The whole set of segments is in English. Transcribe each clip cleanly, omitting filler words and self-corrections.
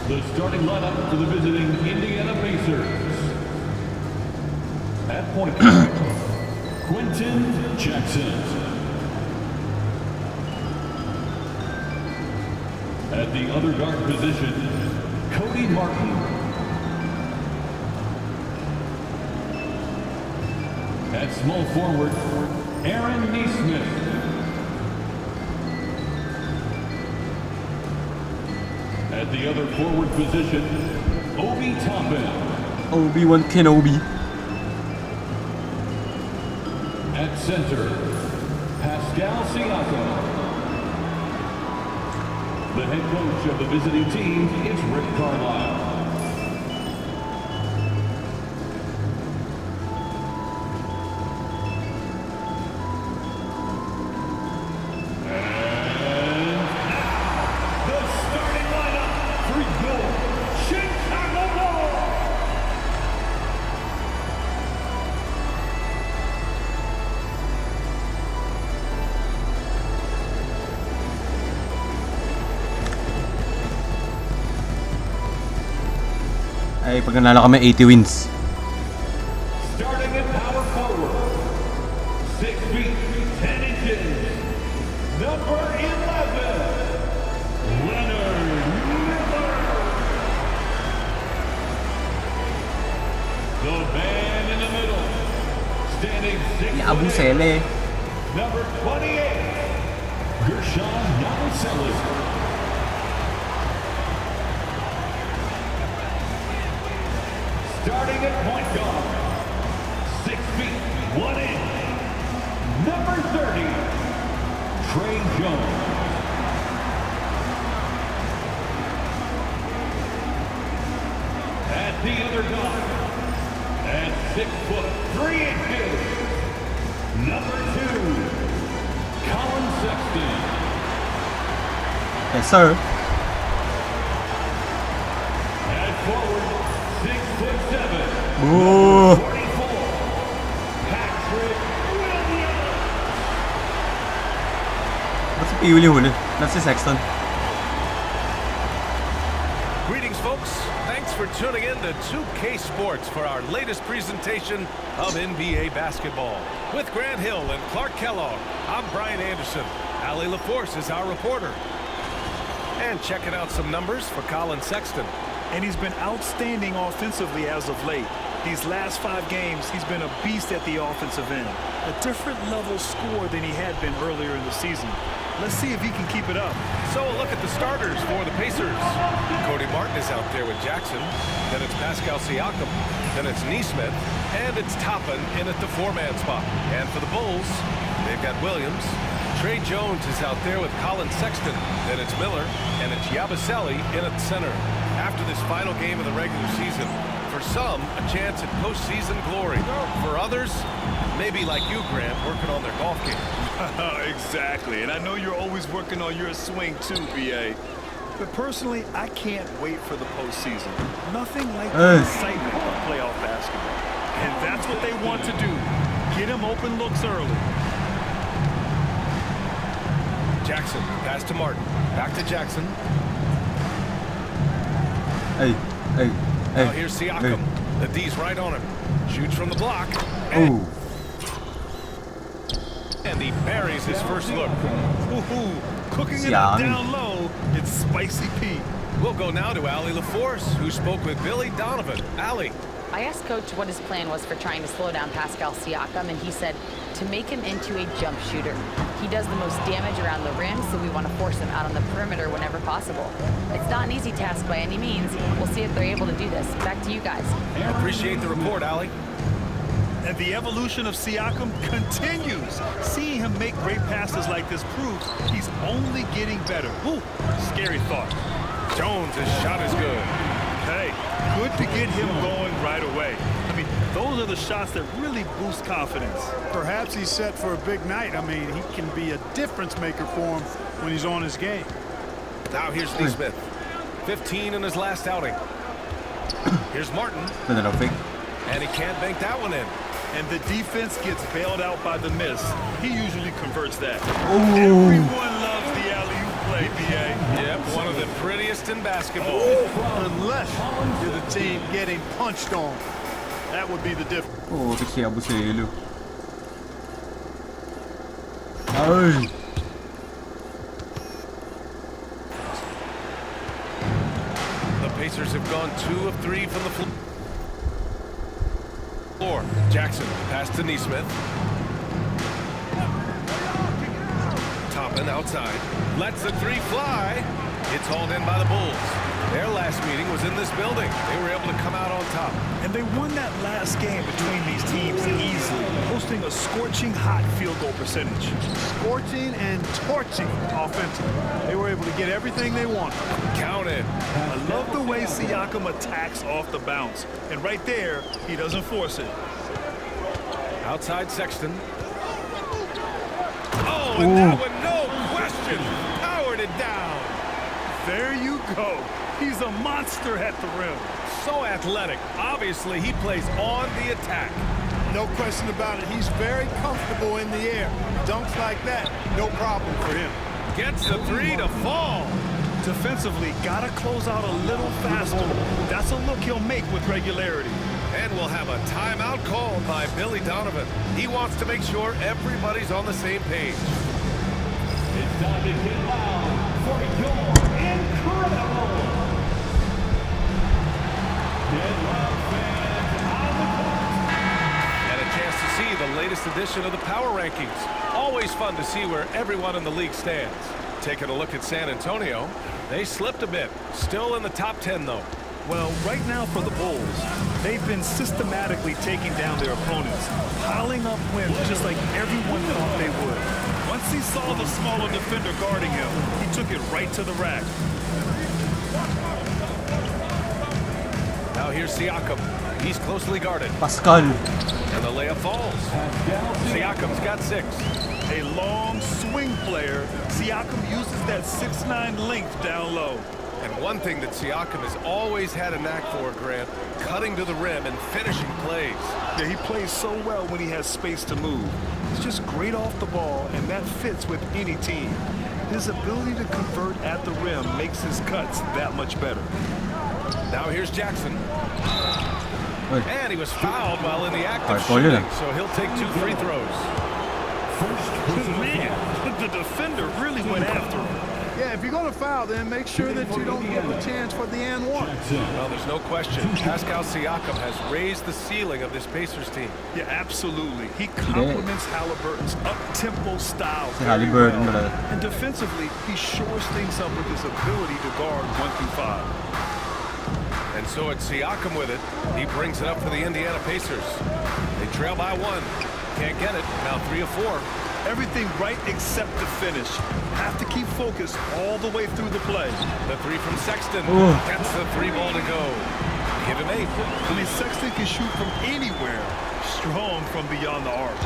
The starting lineup for the visiting Indiana Pacers. At point guard, Quentin Jackson. At the other guard position, Cody Martin. At small forward, Aaron Neesmith. At the other forward position, Obi Toppin. Obi-Wan Kenobi. At center, Pascal Siakam. The head coach of the visiting team is Rick Carlisle. Ay, pag nanalo kami, 80 wins. Starting at power forward, 6 feet, 10 inches, number 11, Leonard Miller. The man in the middle, standing 6 Abusele. number 28, Gershon Yabusele. Starting at point guard, 6 feet, 1 inch, number 30, Trey Jones. At the other guard, at 6 foot, 3 inches, number 2, Colin Sexton. Yes, sir. At forward, 6'7". Ooh. 44, Patrick Williams. Ba't si Piuli huli? That's si Sexton. Greetings, folks. Thanks for tuning in to 2K Sports for our latest presentation of NBA basketball. With Grant Hill and Clark Kellogg, I'm Brian Anderson. Allie LaForce is our reporter. And checking out some numbers for Colin Sexton. And he's been outstanding offensively as of late. These last 5 games, he's been a beast at the offensive end. A different level score than he had been earlier in the season. Let's see if he can keep it up. So a look at the starters for the Pacers. Cody Martin is out there with Jackson. Then it's Pascal Siakam. Then it's Neesmith. And it's Toppin in at the 4-man spot. And for the Bulls, they've got Williams. Trey Jones is out there with Colin Sexton. Then it's Miller. And it's Yabusele in at center. After this final game of the regular season, for some, a chance at postseason glory. For others, maybe like you, Grant, working on their golf game. Exactly, and I know you're always working on your swing too, BA. But personally, I can't wait for the postseason. Nothing like the excitement of playoff basketball. And that's what they want to do. Get him open looks early. Jackson, pass to Martin. Back to Jackson. Hey. Now here's Siakam. The D's right on him. Shoots from the block. Oh. And he buries his first look. Ooh, cooking it up down low. It's Spicy Pete. We'll go now to Allie LaForce, who spoke with Billy Donovan. Allie. I asked Coach what his plan was for trying to slow down Pascal Siakam, and he said to make him into a jump shooter. He does the most damage around the rim, so we want to force him out on the perimeter whenever possible. It's not an easy task by any means. We'll see if they're able to do this. Back to you guys. I appreciate the report, Allie. And the evolution of Siakam continues. Seeing him make great passes like this proves he's only getting better. Ooh, scary thought. Jones' shot is good. Hey, good to get him going right away. I mean, those are the shots that really boost confidence. Perhaps he's set for a big night. I mean, he can be a difference maker for him when he's on his game. Now here's Neesmith. 15 in his last outing. Here's Martin. And he can't bank that one in. And the defense gets bailed out by the miss. He usually converts that. Ooh. Everyone loves the alley-oop play, BA. Yep, one of the prettiest in basketball. Unless you're the team getting punched on. That would be the difference. Oh,ไปเคลียร์บุเซลูเอ้ย The Pacers have gone 2 of 3 from the floor. Jackson, pass to Neesmith. Toppin outside. Lets the 3 fly. It's hauled in by the Bulls. Their last meeting was in this building. They were able to come out on top. And they won that last game between these teams easily, posting a scorching hot field goal percentage. Scorching and torching offensively. They were able to get everything they wanted. Count it. I love the way Siakam attacks off the bounce. And right there, he doesn't force it. Outside Sexton. Oh, and that one, no question, powered it down. There you go. He's a monster at the rim. So athletic. Obviously, he plays on the attack. No question about it. He's very comfortable in the air. Dunks like that, no problem for him. Gets the 3 to fall. Defensively, gotta close out a little faster. That's a look he'll make with regularity. And we'll have a timeout called by Billy Donovan. He wants to make sure everybody's on the same page. It's time to get loud for your incredible Get Loud fans on the court. And a chance to see the latest edition of the Power Rankings. Always fun to see where everyone in the league stands. Taking a look at San Antonio, they slipped a bit. Still in the top 10, though. Well, right now for the Bulls, they've been systematically taking down their opponents, piling up wins just like everyone thought they would. Once he saw the smaller defender guarding him, he took it right to the rack. Now here's Siakam. He's closely guarded. Pascal. And the layup falls. Siakam's got 6. A long swing player, Siakam uses that 6'9" length down low. And one thing that Siakam has always had a knack for, Grant, cutting to the rim and finishing plays. Yeah, he plays so well when he has space to move. He's just great off the ball, and that fits with any team. His ability to convert at the rim makes his cuts that much better. Now here's Jackson. Oi. And he was fouled while in the act of Alright, shooting, so he'll take 2 free throws. Man, the defender really went after him. Yeah, if you're going to foul, then make sure that you don't give him a chance for the and one. Well, there's no question. Pascal Siakam has raised the ceiling of this Pacers team. Yeah, absolutely. He complements Halliburton's up-tempo style Si very Halliburton well. pala. And defensively, he shores things up with his ability to guard 1 through 5. And so it's Siakam with it. He brings it up for the Indiana Pacers. They trail by 1. Can't get it. Now 3 of 4. Everything right except the finish. Have to keep focused all the way through the play. The 3 from Sexton. Ooh. Gets the 3 ball to go. Give him 8. I mean, Sexton can shoot from anywhere. Strong from beyond the arc.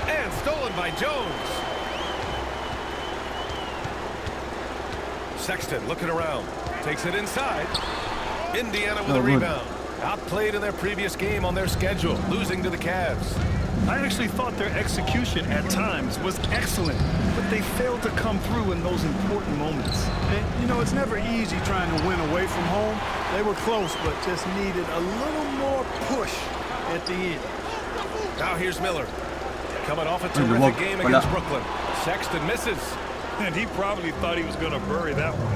And stolen by Jones. Sexton looking around. Takes it inside. Indiana with a good. rebound. Outplayed in their previous game on their schedule, losing to the Cavs. I actually thought their execution at times was excellent, but they failed to come through in those important moments. And, you know, it's never easy trying to win away from home. They were close, but just needed a little more push at the end. Now here's Miller. Coming off a Good terrific work. game Wala. against Brooklyn. Sexton misses. And he probably thought he was going to bury that one.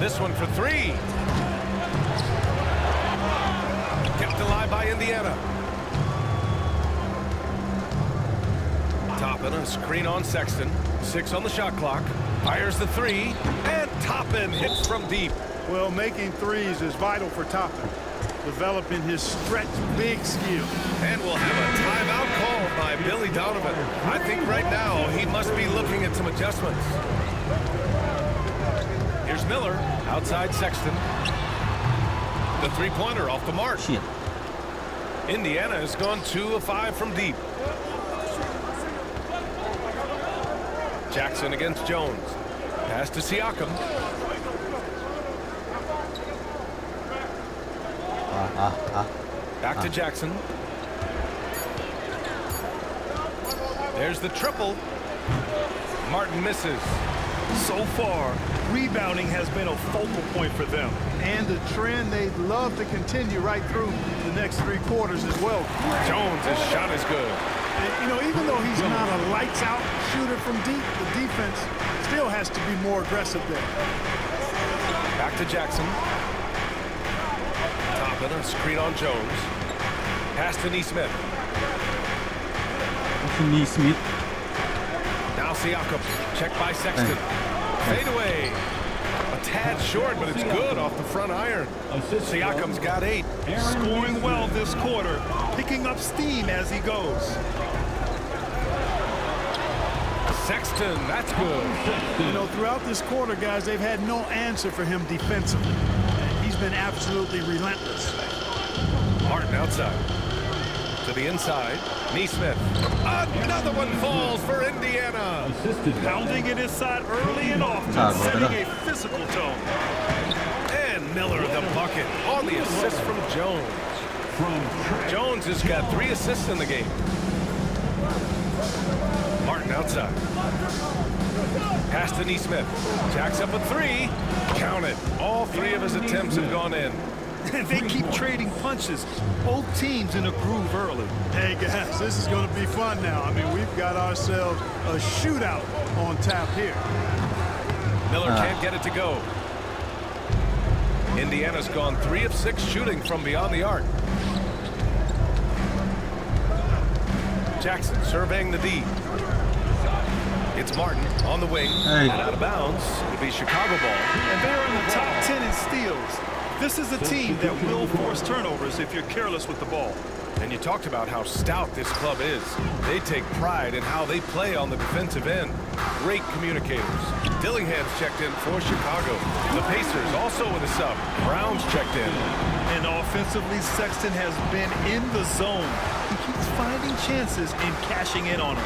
This one for 3. Kept alive by Indiana. Toppin, a screen on Sexton. 6 on the shot clock. Fires the 3. And Toppin hits from deep. Well, making threes is vital for Toppin, developing his stretch big skill. And we'll have a timeout called by Billy Donovan. I think right now he must be looking at some adjustments. Here's Miller, outside Sexton. The 3-pointer off the mark. Shit. Indiana has gone 2 of 5 from deep. Jackson against Jones. Pass to Siakam. Back to Jackson. There's the triple. Martin misses. So far, rebounding has been a focal point for them. And the trend they'd love to continue right through the next 3 quarters as well. Jones, his shot is good. And, you know, even though he's not a lights-out shooter from deep, the defense still has to be more aggressive there. Back to Jackson. Toppin, a screen on Jones. Pass to Neesmith. Neesmith. Now Siakam. Check by Sexton. Fade away. A tad short, but it's good off the front iron. Siakam's got 8. Scoring well this quarter, picking up steam as he goes. Sexton, that's good. You know, throughout this quarter, guys, they've had no answer for him defensively. He's been absolutely relentless. Martin outside. To the inside. Neesmith. Another one falls for Indiana. Pounding it inside early and often, setting a physical tone. And Miller the bucket on the assist from Jones. Jones has got 3 assists in the game. Martin outside. Pass to Neesmith. Jacks up a 3. Count it. All 3 of his attempts have gone in. They keep trading punches. Both teams in a groove early. Hey, guys, this is going to be fun now. I mean, we've got ourselves a shootout on tap here. Miller can't get it to go. Indiana's gone 3 of 6 shooting from beyond the arc. Jackson surveying the D. It's Martin on the wing. Hey. And out of bounds. It'll be Chicago ball. And they're in the top 10 in steals. This is a team that will force turnovers if you're careless with the ball. And you talked about how stout this club is. They take pride in how they play on the defensive end. Great communicators. Dillingham's checked in for Chicago. The Pacers also with a sub. Brown's checked in. And offensively, Sexton has been in the zone. He keeps finding chances and cashing in on them.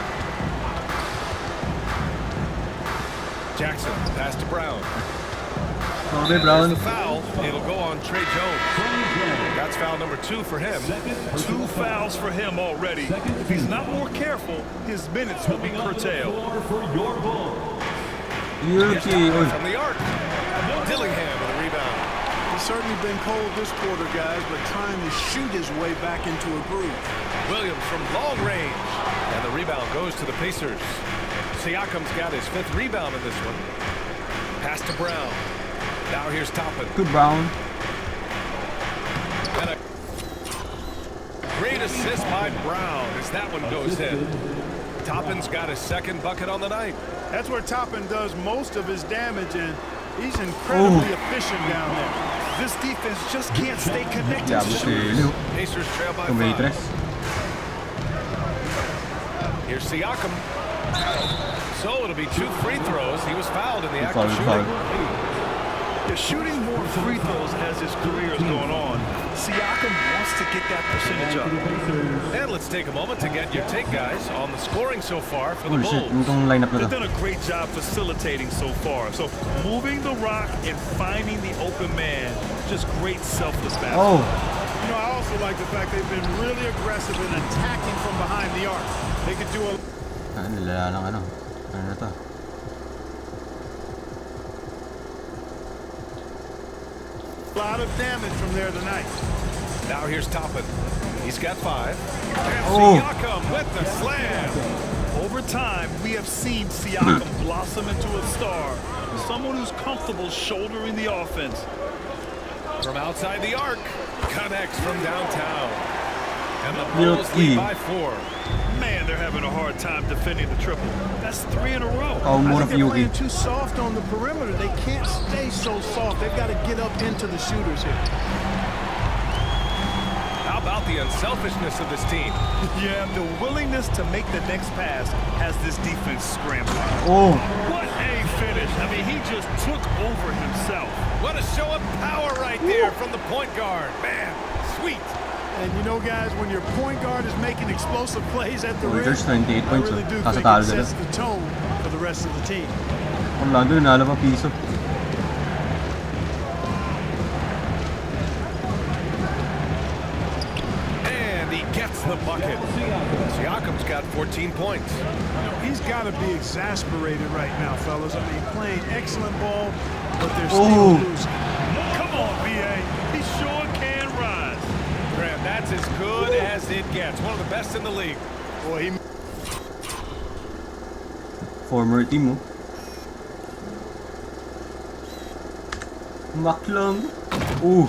Jackson, pass to Brown. Okay, Brown. There's the foul. It'll go on Trey Jones. That's foul number 2 for him. 2 fouls for him already. If he's not more careful, his minutes will be curtailed. From the arc. Dillingham with a rebound. He's certainly been cold this quarter, guys, but trying to shoot his way back into a groove. Williams from long range. And the rebound goes to the Pacers. Siakam's got his 5th rebound in this one. Pass to Brown. Now here's Toppin. Good Brown. And a great assist by Brown as that one goes in. Toppin's got his 2nd bucket on the night. That's where Toppin does most of his damage, and he's incredibly efficient down there. This defense just can't stay connected to Diabo shooters. si Pacers trail by 5. Tumitres. Here's Siakam. So it'll be 2 free throws. He was fouled in the act of Foul. shooting. They're shooting more free throws as his career is going on. Siakam wants to get that percentage up. And let's take a moment to get your take, guys, on the scoring so far for the Holy shit, Bulls. itong lineup na They've to. done a great job facilitating so far. So moving the rock and finding the open man, just great selfless basketball. Oh, You know, I also like the fact they've been really aggressive in attacking from behind the arc. They could do a nilala ng ano. Ano na to? lot of damage from there tonight. Now here's Toppin. He's got 5. And Oh. Siakam with the slam. Over time, we have seen Siakam blossom into a star. Someone who's comfortable shouldering the offense. From outside the arc. Connects from downtown. And the Bulls lead by 4. Man, they're having a hard time defending the triple. That's 3 in a row. Oh, I more think of they're Yuki. playing too soft on the perimeter. They can't stay so soft. They've got to get up into the shooters here. How about the unselfishness of this team? Yeah, the willingness to make the next pass has this defense scrambling. Oh, What a finish. I mean, he just took over himself. What a show of power right there from the point guard. Man, sweet. And you know, guys, when your point guard is making explosive plays at the rim, Wizards 28 I points, really do oh. think Kasatalo it sila. sets the tone for the rest of the team. Orlando nanalo pa piso. And he gets the bucket. bucket. Siakam's got 14 points. He's got to be exasperated right now, fellas. I mean, playing excellent ball, but they're still losing. Come on, BA. He sure can rise. Graham, that's as good as it gets. One of the best in the league. Boy, he Former team mo. Maklong. Ooh.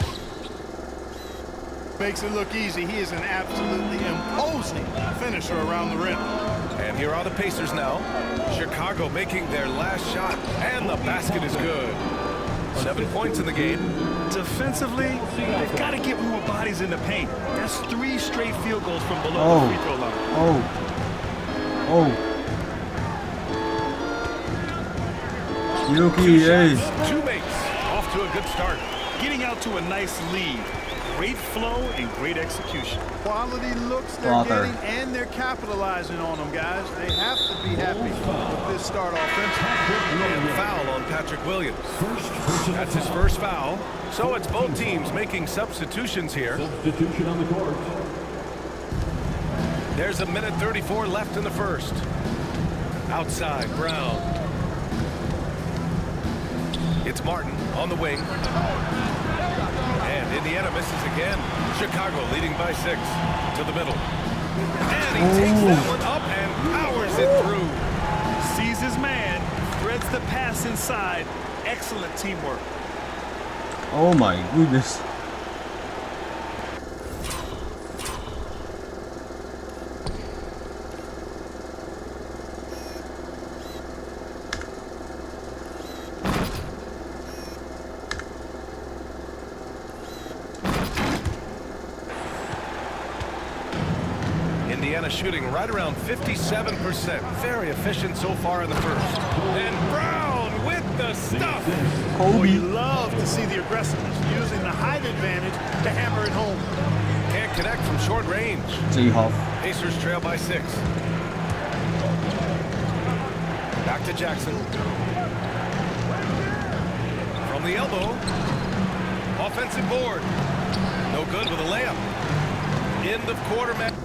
makes it look easy. He is an absolutely imposing finisher around the rim. And here are the Pacers now. Chicago making their last shot, and the basket is good. 7 points in the game. Defensively, they've got to get more bodies in the paint. That's 3 straight field goals from below the free throw line. Yuki, hey. Two makes. Off to a good start. Getting out to a nice lead. Great flow and great execution. Quality looks they're getting, and they're capitalizing on them, guys. They have to be happy with this start offensively. And foul on Patrick Williams. That's his first foul. So it's both teams making substitutions here. Substitution on the court. There's a minute 34 left in the first. Outside, Brown. It's Martin on the wing. And Indiana misses again. Chicago leading by 6 to the middle. And he takes that one up and powers it through. Sees his man, threads the pass inside. Excellent teamwork. Oh my goodness. Indiana shooting right around 57%. Very efficient so far in the first. And Brown with the stuff. Well, you love to see the aggressiveness, using the height advantage to hammer it home. Can't connect from short range. J-Hoff. Pacers trail by 6. Back to Jackson. From the elbow. Offensive board. No good with a layup. End of quarter management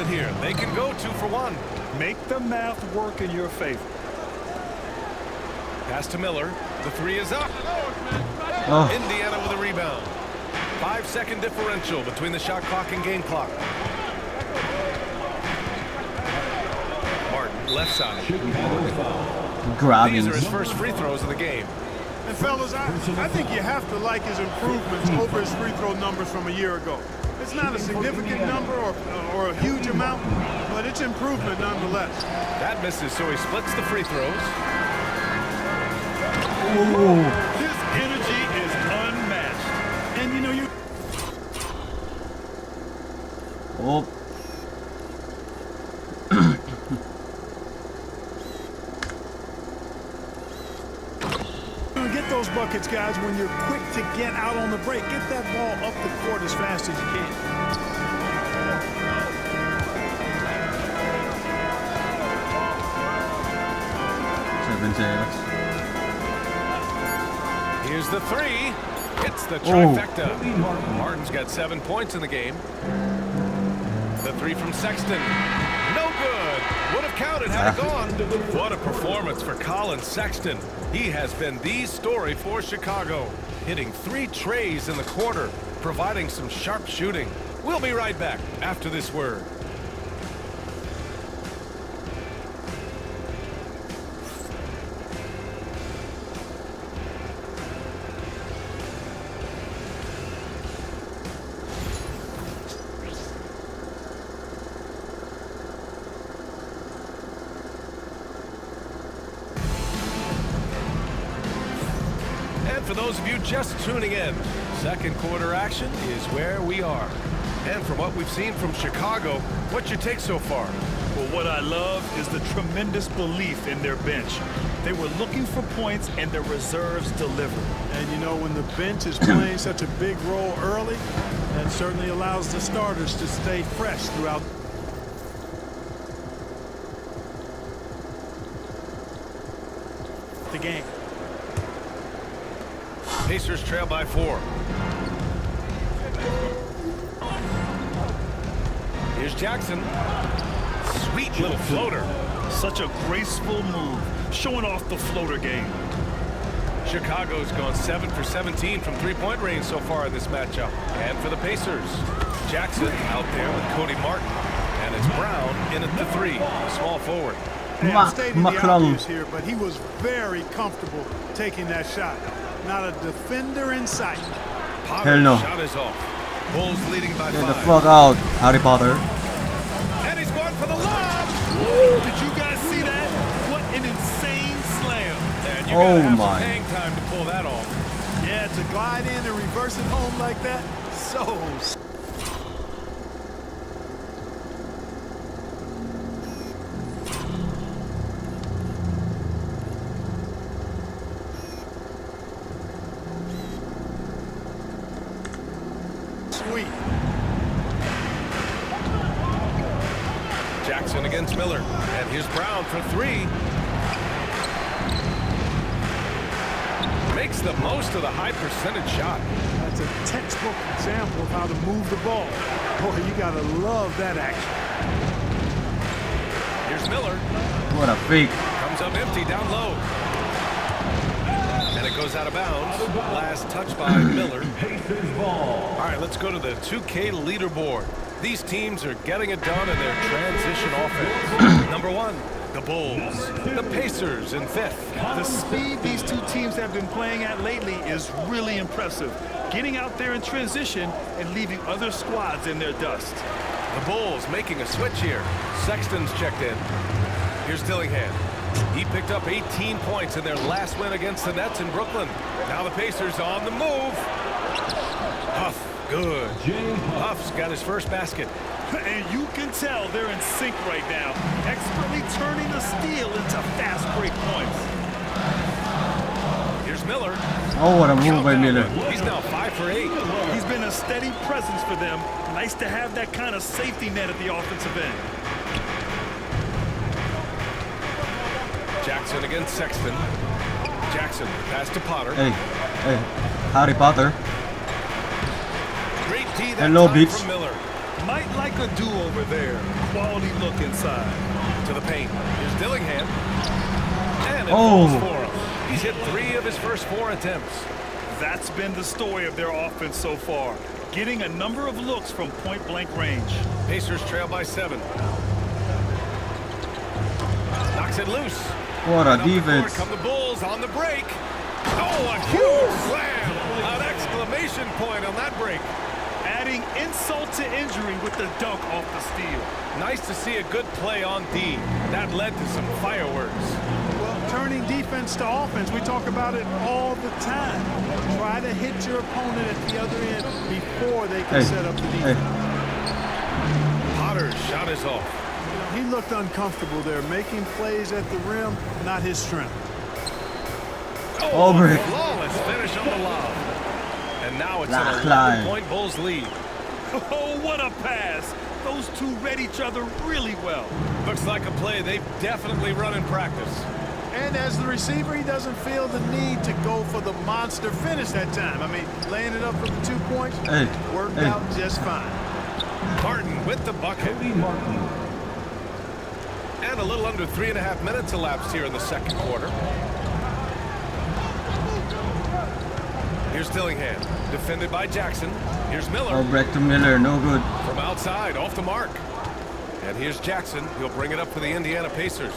here. They can go 2 for 1. Make the math work in your favor. Pass to Miller. The 3 is up. Indiana with a rebound. 5-second differential between the shot clock and game clock. Martin, left side. Grabbing. These are his first free throws of the game. And fellas, I think you have to like his improvements over his free throw numbers from a year ago. It's not a significant number or a huge amount, but it's improvement nonetheless. That misses, so he splits the free throws. His energy is unmatched. And you know, get those buckets, guys, when you're quick to get out on the break. Get that ball up the court as fast as you can. Here's the 3. It's the trifecta. Martin's got 7 points in the game. The 3 from Sexton. No good. Would have counted had it gone. What a performance for Colin Sexton. He has been the story for Chicago, hitting 3 trays in the quarter, providing some sharp shooting. We'll be right back after this word. For those of you just tuning in, second quarter action is where we are. And from what we've seen from Chicago, what's your take so far? Well, what I love is the tremendous belief in their bench. They were looking for points, and their reserves delivered. And you know, when the bench is playing such a big role early, that certainly allows the starters to stay fresh throughout the game. Pacers trail by 4. Here's Jackson. Sweet little floater. Such a graceful move, showing off the floater game. Chicago's gone 7 for 17 from three-point range so far in this matchup. And for the Pacers, Jackson out there with Cody Martin. And it's Brown in at the three, small forward. Yeah, I'm stating the obvious here, but he was very comfortable taking that shot. Not a defender in sight. Potter's Hell no. shot is off. Bulls leading by Get 5. the fuck out, Harry Potter. And he's going for the lob. Did you guys see that? What an insane slam. And you Oh gotta have my. some hang time to pull that off. Yeah, to glide in and reverse it home like that, so sweet. Jackson against Miller. And here's Brown for 3. Makes the most of the high percentage shot. That's a textbook example of how to move the ball. Boy, you gotta love that action. Here's Miller. What a fake. Comes up empty down low. And it goes out of bounds. Last touch by Miller. Pacers ball. All right, let's go to the 2K leaderboard. These teams are getting it done in their transition offense. Number 1, the Bulls. The Pacers in 5th. The speed these two teams have been playing at lately is really impressive. Getting out there in transition and leaving other squads in their dust. The Bulls making a switch here. Sexton's checked in. Here's Dillingham. He picked up 18 points in their last win against the Nets in Brooklyn. Now the Pacers on the move. Huff, good. Huff's got his first basket. And you can tell they're in sync right now, expertly turning the steal into fast break points. Here's Miller. Oh, what a move by Miller. He's now 5 for 8. He's been a steady presence for them. Nice to have that kind of safety net at the offensive end. Jackson against Sexton. Jackson pass to Potter. Hey, Harry Potter. Great D that Hello, time bitch. from Miller. Might like a do-over there. Quality look inside. To the paint. Here's Dillingham. And it Oh. falls for him. He's hit 3 of his first 4 attempts. That's been the story of their offense so far. Getting a number of looks from point-blank range. Pacers trail by 7. Knocks it loose. What a And up the court defense. come the Bulls on the break. Oh, a huge slam. An exclamation point on that break. Adding insult to injury with the dunk off the steal. Nice to see a good play on D. That led to some fireworks. Well, turning defense to offense, we talk about it all the time. Try to hit your opponent at the other end before they can set up the defense. Potter's shot is off. He looked uncomfortable there, making plays at the rim, not his strength. Over it. Flawless finish on the lob. And now it's an Line. 11-point Bulls lead. Oh, what a pass. Those two read each other really well. Looks like a play they've definitely run in practice. And as the receiver, he doesn't feel the need to go for the monster finish that time. I mean, laying it up for the 2 points worked out just fine. Martin with the bucket. And a little under 3.5 minutes elapsed here in the second quarter. Here's Dillingham, defended by Jackson. Here's Miller. Oh, back to Miller, no good. From outside, off the mark. And here's Jackson. He'll bring it up for the Indiana Pacers.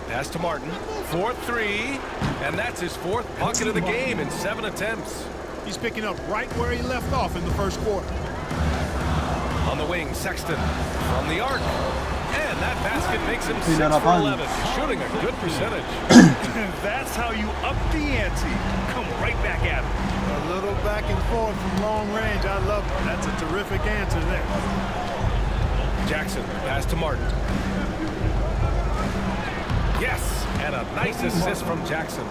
Pass to Martin. 4-3. And that's his 4th bucket of the game in 7 attempts. He's picking up right where he left off in the first quarter. On the wing, Sexton from the arc. And that basket makes him 6 Pinarapan. for 11, shooting a good percentage. That's how you up the ante. Come right back at him. A little back and forth from long range. I love it. That's a terrific answer there. Jackson, pass to Martin. Yes, and a nice assist from Jackson.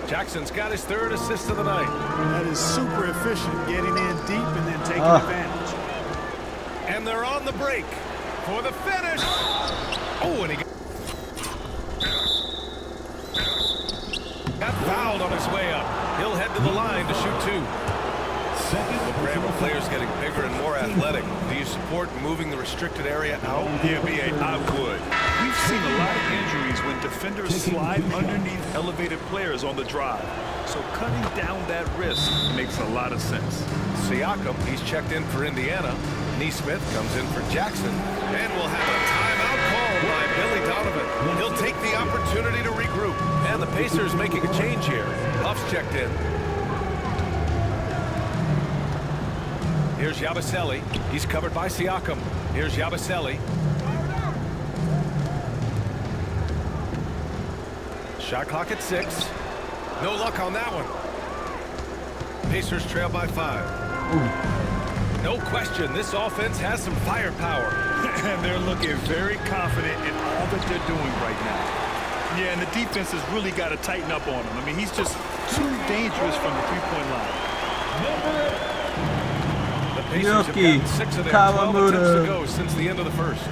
Jackson's got his 3rd assist of the night. That is super efficient, getting in deep and then taking advantage. And they're on the break for the finish. Oh, and he got fouled on his way up. He'll head to the line to shoot 2. Well, Graham, with players getting bigger and more athletic, do you support moving the restricted area out? Yeah, B.A., I would. We've seen a lot of injuries when defenders slide underneath elevated players on the drive. So cutting down that risk makes a lot of sense. Siakam, he's checked in for Indiana. Neesmith comes in for Jackson. And we'll have a timeout called by Billy Donovan. He'll take the opportunity to regroup. And the Pacers making a change here. Huff's checked in. Here's Yabusele. He's covered by Siakam. Here's Yabusele. Shot clock at 6. No luck on that one. Pacers trail by 5. No question, this offense has some firepower. And they're looking very confident in all that they're doing right now. Yeah, and the defense has really got to tighten up on him. I mean, he's just too dangerous from the three-point line. The Pacers have gotten 6 of their 12 attempts to go since the end of the first.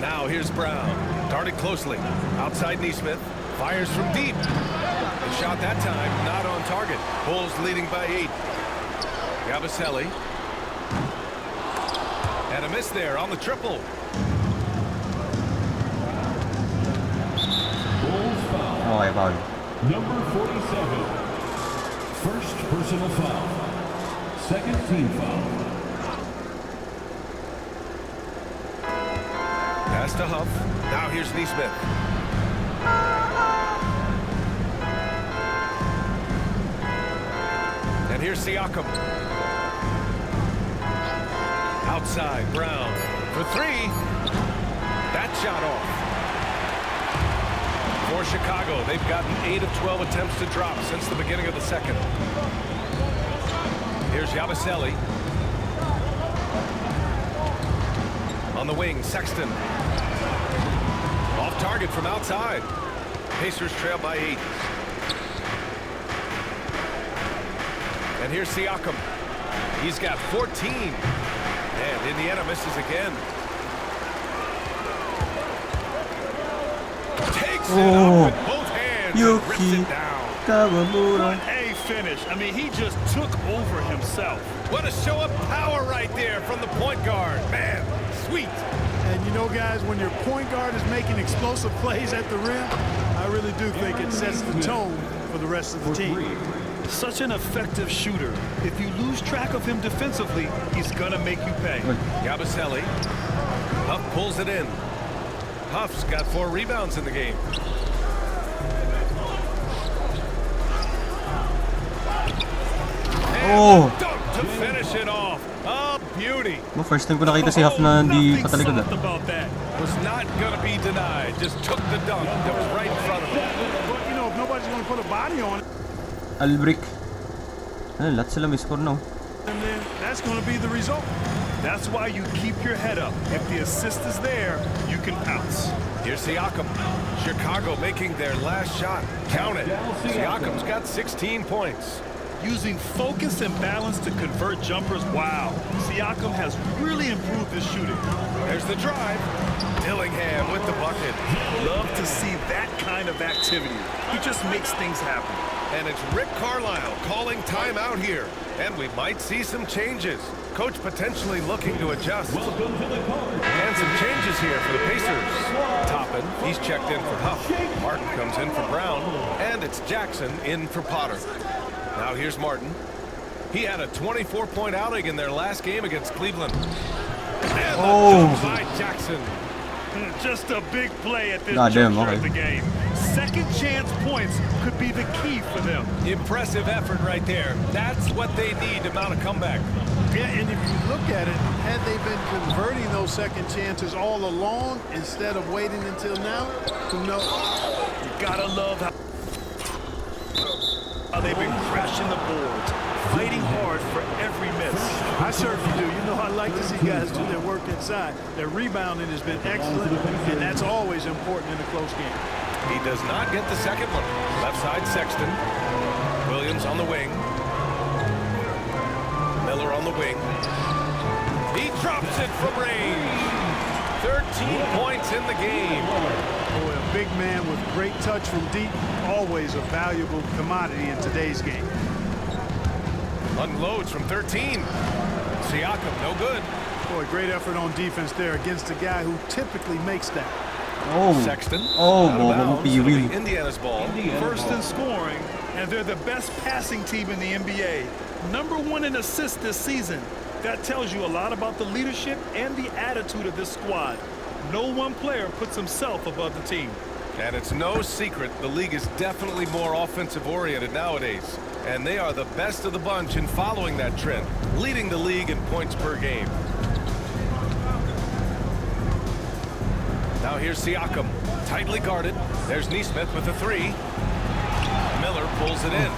Now here's Brown. Darted closely. Outside Neesmith. Fires from deep. The shot that time not on target. Bulls leading by 8. Yabusele. And a miss there on the triple. Bulls foul. Okay, foul. Number 47. First personal foul. Second team foul. Pass to Huff. Now here's Neesmith. And here's Siakam. Outside, Brown for 3. That shot off. For Chicago, they've gotten 8 of 12 attempts to drop since the beginning of the second. Here's Yabusele. On the wing, Sexton. Off target from outside. Pacers trail by 8. And here's Siakam. He's got 14. And Indiana misses again. Takes it up with both hands and rips it down. Kawamura. What a finish. I mean, he just took over himself. What a show of power right there from the point guard. Man, sweet. And you know, guys, when your point guard is making explosive plays at the rim, I really do think it sets the tone for the rest of the team. Such an effective shooter. If you lose track of him defensively, he's gonna make you pay. Yabusele. Huff pulls it in. Huff's got 4 rebounds in the game. Oh! Dunk to finish it off. A beauty. Well, first time ko nakita si Huff na hindi Nothing patalikod. soft about that. Was not gonna be denied. Just took the dunk that was right in front of him. But, you know, if nobody's going to put a body on it, Albrick. Lahat sila may score now. and then that's going to be the result. That's why you keep your head up. If the assist is there, you can pounce. Here's Siakam. Chicago making their last shot. Count it. Siakam's got 16 points. Using focus and balance to convert jumpers, wow. Siakam has really improved his shooting. There's the drive. Dillingham with the bucket. Love to see that kind of activity. He just makes things happen. And it's Rick Carlisle calling timeout here. And we might see some changes. Coach potentially looking to adjust. Welcome to the court. And some changes here for the Pacers. Toppin, he's checked in for Huff. Martin comes in for Brown. And it's Jackson in for Potter. Now here's Martin. He had a 24-point outing in their last game against Cleveland. And the dunk by Jackson. Just a big play at this Damn, juncture okay. of the game. Second chance points could be the key for them. Impressive effort right there. That's what they need to mount a comeback. Yeah, and if you look at it, had they been converting those second chances all along instead of waiting until now, who knows? You gotta love how they've been crashing the boards, fighting hard for every miss. I certainly do. You know, I like to see guys do their work inside. Their rebounding has been excellent, and that's always important in a close game. He does not get the second one. Left side Sexton. Williams on the wing. Miller on the wing. He drops it from range. 13 points in the game. Boy, a big man with great touch from deep, always a valuable commodity in today's game. Unloads from 13. Siakam, no good. Boy, great effort on defense there against a guy who typically makes that. Oh. Sexton. Oh, out of bounds. be It'll be really. Indiana's ball. First in scoring, and they're the best passing team in the NBA. #1 in assists this season. That tells you a lot about the leadership and the attitude of this squad. No one player puts himself above the team. And it's no secret the league is definitely more offensive-oriented nowadays. And they are the best of the bunch in following that trend, leading the league in points per game. Now here's Siakam, tightly guarded. There's Neesmith with the 3. Miller pulls it in.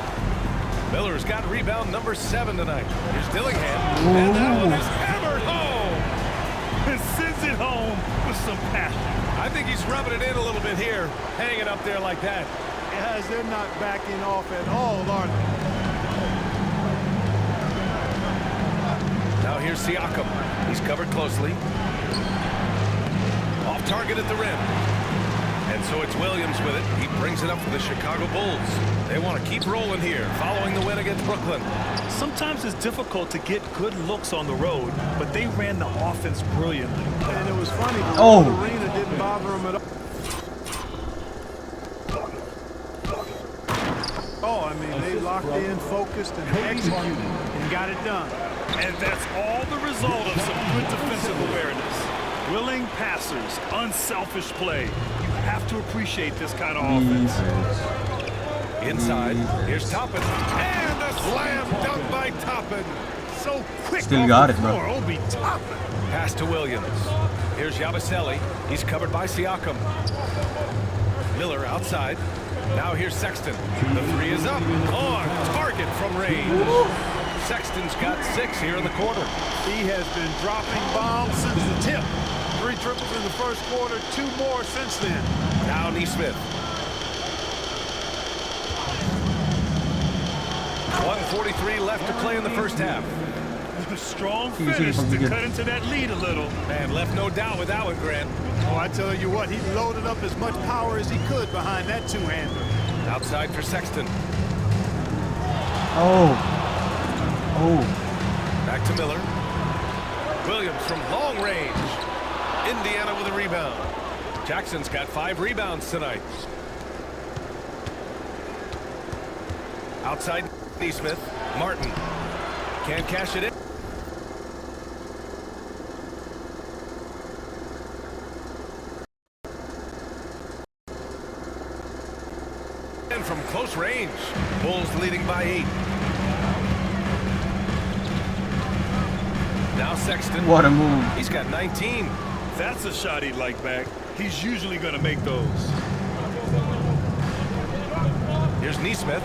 Miller's got rebound number 7 tonight. Here's Dillingham, and that one is hammered home. And sends it home with some passion. I think he's rubbing it in a little bit here, hanging up there like that. Guys, they're not backing off at all, are they? Now here's Siakam. He's covered closely. Off target at the rim. And so it's Williams with it. He brings it up for the Chicago Bulls. They want to keep rolling here, following the win against Brooklyn. Sometimes it's difficult to get good looks on the road, but they ran the offense brilliantly. And it was funny, the Oh. arena didn't bother him at all. Oh, I mean, they locked in, focused, and executed, and got it done. And that's all the result of some good defensive awareness. Willing passers, unselfish play. You have to appreciate this kind of offense. Inside, here's Toppin. And a slam dunk by Toppin. So quick Still off got the it, bro. floor, Obi Toppin. Pass to Williams. Here's Yabusele. He's covered by Siakam. Miller outside. Now here's Sexton. The 3 is up. On target from range. Sexton's got 6 here in the quarter. He has been dropping bombs since the tip. 3 triples in the first quarter, 2 more since then. Now Neesmith. 1:43 left to play in the first half. A strong Easy finish from to the cut into that lead a little. And left no doubt with that one, Grant. Oh, I tell you what, he loaded up as much power as he could behind that 2-hander. Outside for Sexton. Oh. Oh. Back to Miller. Williams from long range. Indiana with a rebound. Jackson's got 5 rebounds tonight. Outside Neesmith. Martin. Can't cash it in. And from close range. Bulls leading by 8. Now Sexton. What a move. He's got 19. That's a shot he'd like back. He's usually going to make those. Here's Neesmith.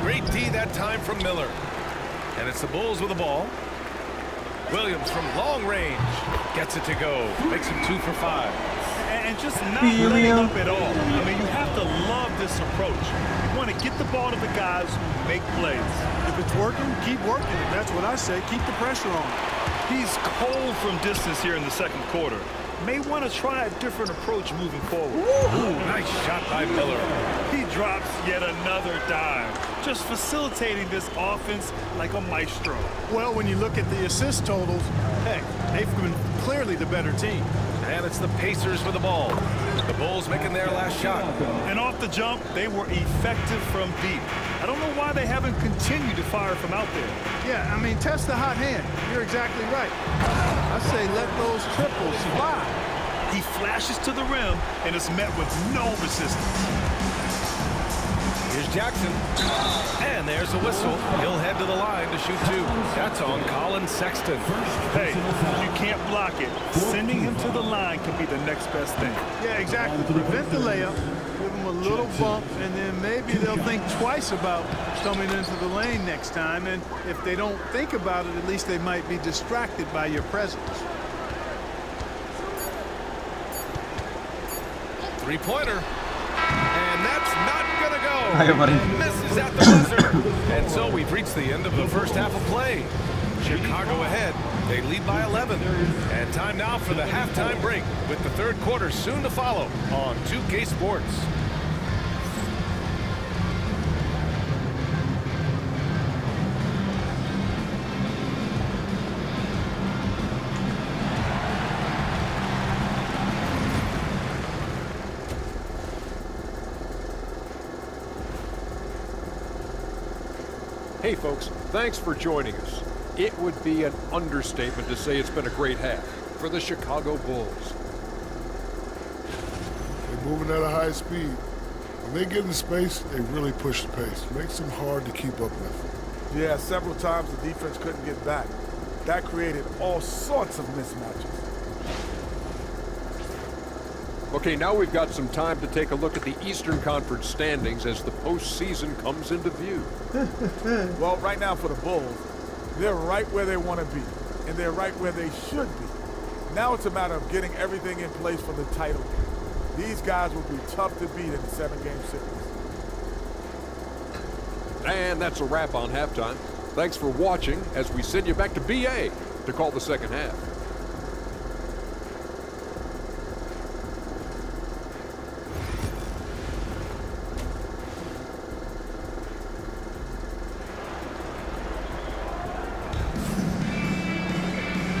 Great D that time from Miller. And it's the Bulls with the ball. Williams from long range. Gets it to go. Makes him 2 for 5. And just not letting up at all. I mean, you have to love this approach. You want to get the ball to the guys who make plays. If it's working, keep working it. That's what I say. Keep the pressure on. He's cold from distance here in the second quarter. May want to try a different approach moving forward. Ooh, nice shot by Miller. He drops yet another dime, just facilitating this offense like a maestro. Well, when you look at the assist totals, heck, they've been clearly the better team. And it's the Pacers with the ball. The Bulls making their last shot. And off the jump, they were effective from deep. I don't know why they haven't continued to fire from out there. Yeah, I mean, test the hot hand. You're exactly right. I say let those triples fly. He flashes to the rim and is met with no resistance. Here's Jackson. And there's a whistle. He'll head to the line to shoot 2. That's on Colin Sexton. Hey, you can't block it. Sending him to the line can be the next best thing. Yeah, exactly. Prevent the layup, give them a little bump, and then maybe they'll think twice about coming into the lane next time. And if they don't think about it, at least they might be distracted by your presence. 3-pointer. And that's not going to go. Hi, buddy. Misses at the buzzer. And so we've reached the end of the first half of play. Chicago ahead. They lead by 11. And time now for the halftime break with the third quarter soon to follow on 2K Sports. Hey folks, thanks for joining us. It would be an understatement to say it's been a great half for the Chicago Bulls. They're moving at a high speed. When they get in the space, they really push the pace. Makes them hard to keep up with. Yeah, several times the defense couldn't get back. That created all sorts of mismatches. Okay, now we've got some time to take a look at the Eastern Conference standings as the postseason comes into view. Well, right now for the Bulls, they're right where they want to be, and they're right where they should be. Now it's a matter of getting everything in place for the title. These guys will be tough to beat in the 7-game series. And that's a wrap on halftime. Thanks for watching as we send you back to BA to call the second half.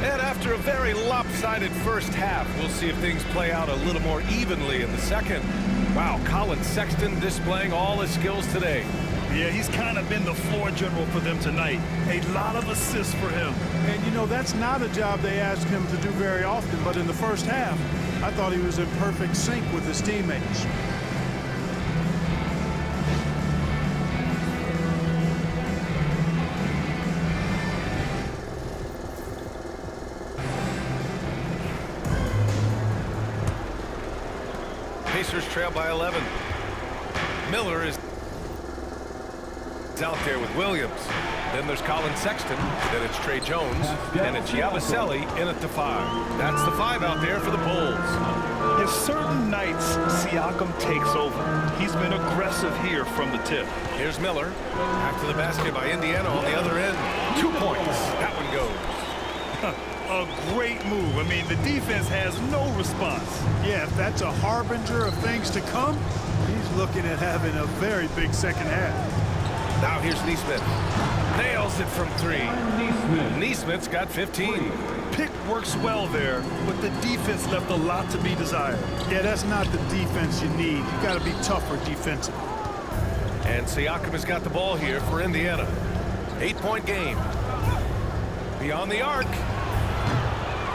And after a very lopsided first half, we'll see if things play out a little more evenly in the second. Wow, Colin Sexton displaying all his skills today. Yeah, he's kind of been the floor general for them tonight. A lot of assists for him. And, you know, that's not a job they ask him to do very often, but in the first half, I thought he was in perfect sync with his teammates. Pacers trail by 11. Miller is out there with Williams. Then there's Colin Sexton. Then it's Trey Jones. And it's Yabusele in at the 5. That's the 5 out there for the Bulls. Yeah, certain nights, Siakam takes over. He's been aggressive here from the tip. Here's Miller. After the basket by Indiana on the other end. 2 points. That one goes. A great move. I mean, the defense has no response. Yeah, if that's a harbinger of things to come, he's looking at having a very big second half. Now here's Neesmith. Nails it from 3. Neesmith's got 15. Pick works well there, but the defense left a lot to be desired. Yeah, that's not the defense you need. You got to be tougher defensively. And Siakam has got the ball here for Indiana. 8-point game. Beyond the arc.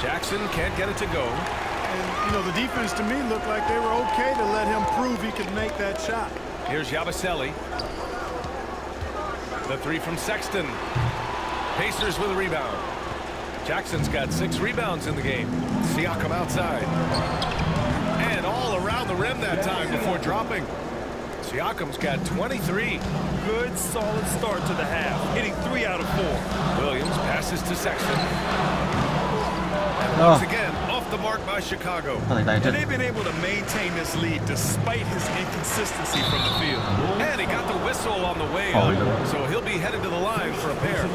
Jackson can't get it to go. And, you know, the defense to me looked like they were okay to let him prove he could make that shot. Here's Yabusele. The 3 from Sexton. Pacers with a rebound. Jackson's got 6 rebounds in the game. Siakam outside. And all around the rim that time before dropping. Siakam's got 23. Good, solid start to the half, hitting 3 out of 4. Williams passes to Sexton. And once again, off the mark by Chicago. And they've been able to maintain this lead despite his inconsistency from the field. And he got the whistle on the way up, so he'll be headed to the line for a pair.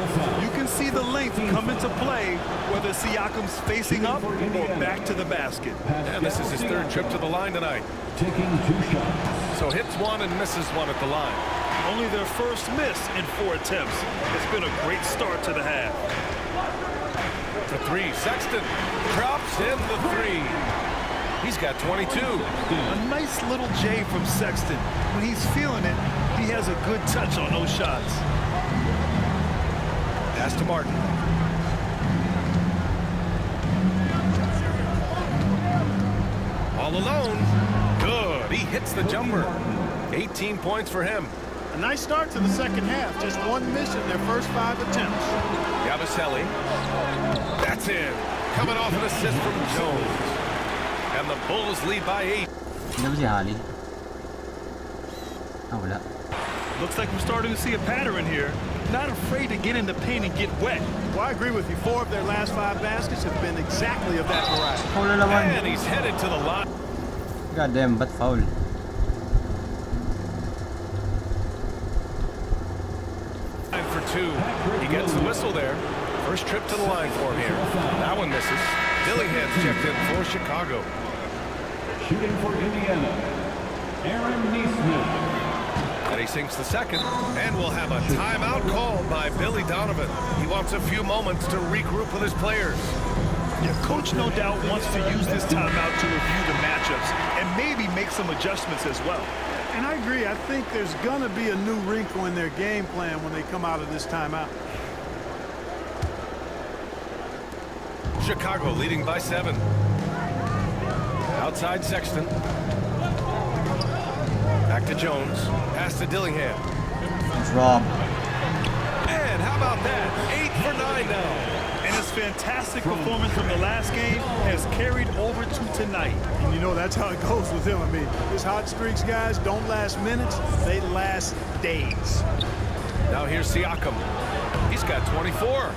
You can see the length come into play, whether Siakam's facing up or back to the basket. And this is his 3rd trip to the line tonight. Taking 2 shots. So hits 1 and misses 1 at the line. Only their first miss in 4 attempts. It's been a great start to the half. The 3, Sexton drops in the 3. He's got 22. A nice little J from Sexton. When he's feeling it, he has a good touch on those shots. Pass to Martin. All alone. Good. He hits the jumper. 18 points for him. A nice start to the second half. Just 1 miss in their first 5 attempts. Yabusele. That's in. Coming off an assist from Jones. And the Bulls lead by 8. Looks like we're starting to see a pattern here. Not afraid to get in the paint and get wet. Well, I agree with you. 4 of their last 5 baskets have been exactly of that variety. And he's headed to the line. Goddamn, but foul. For 2. He gets the whistle there. First trip to the line for him here. That one misses. Dillingham's checked in for Chicago. Shooting for Indiana, Aaron Neesmith. And he sinks the second, and we'll have a timeout called by Billy Donovan. He wants a few moments to regroup with his players. Yeah, coach no doubt wants to use this timeout to review the matchups and maybe make some adjustments as well. And I agree. I think there's going to be a new wrinkle in their game plan when they come out of this timeout. Chicago leading by 7. Outside Sexton. Back to Jones. Pass to Dillingham. It's Rob. And how about that? 8 for 9 now. And his fantastic performance from the last game has carried over to tonight. And you know that's how it goes with him. I mean, his hot streaks, guys, don't last minutes. They last days. Now here's Siakam. He's got 24.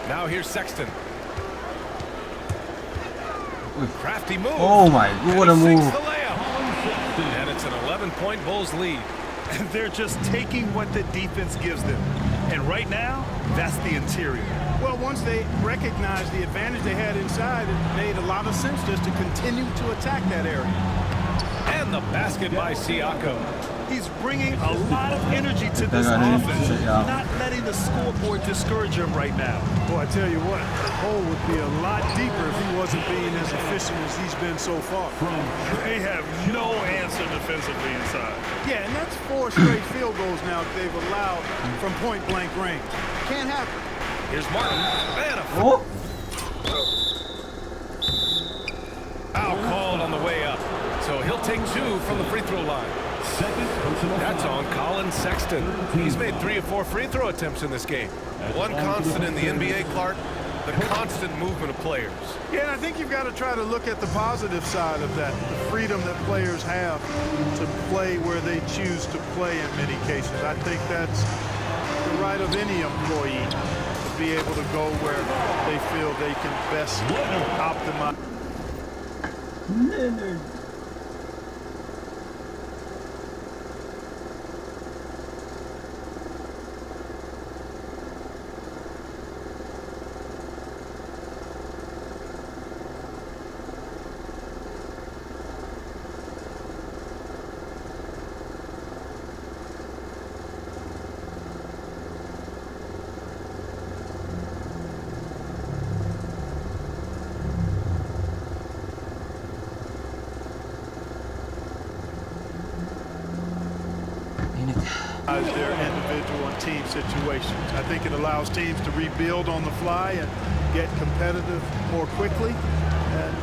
Now here's Sexton. Crafty move. Oh my, what a move. The layup. And it's an 11-point Bulls lead. And they're just taking what the defense gives them. And right now, that's the interior. Well, once they recognized the advantage they had inside, it made a lot of sense just to continue to attack that area. And the basket by Siakam. He's bringing a lot of energy to this offense, not letting the scoreboard discourage him right now. Boy, I tell you what, the hole would be a lot deeper if he wasn't being as efficient as he's been so far. They have no answer defensively inside. Yeah, and that's 4 straight field goals now that they've allowed from point-blank range. Can't happen. Here's Martin. And a foul called on the way up. So he'll take 2 from the free throw line. That's on Colin Sexton. He's made 3 of 4 free throw attempts in this game. One constant in the NBA, Clark, the constant movement of players. Yeah, and I think you've got to try to look at the positive side of that, the freedom that players have to play where they choose to play in many cases. I think that's the right of any employee to be able to go where they feel they can best optimize. Leonard. Their individual and team situations. I think it allows teams to rebuild on the fly and get competitive more quickly. And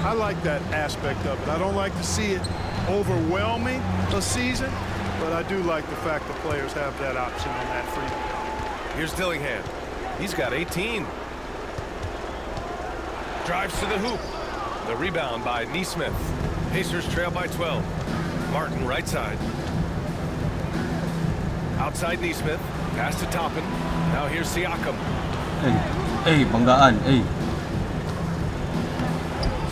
I like that aspect of it. I don't like to see it overwhelming a season, but I do like the fact that players have that option and that freedom. Here's Dillingham. He's got 18. Drives to the hoop. The rebound by Neesmith. Pacers trail by 12. Martin right side. Outside Neesmith. Pass to Toppin. Now here's Siakam. Hey, banggaan, hey.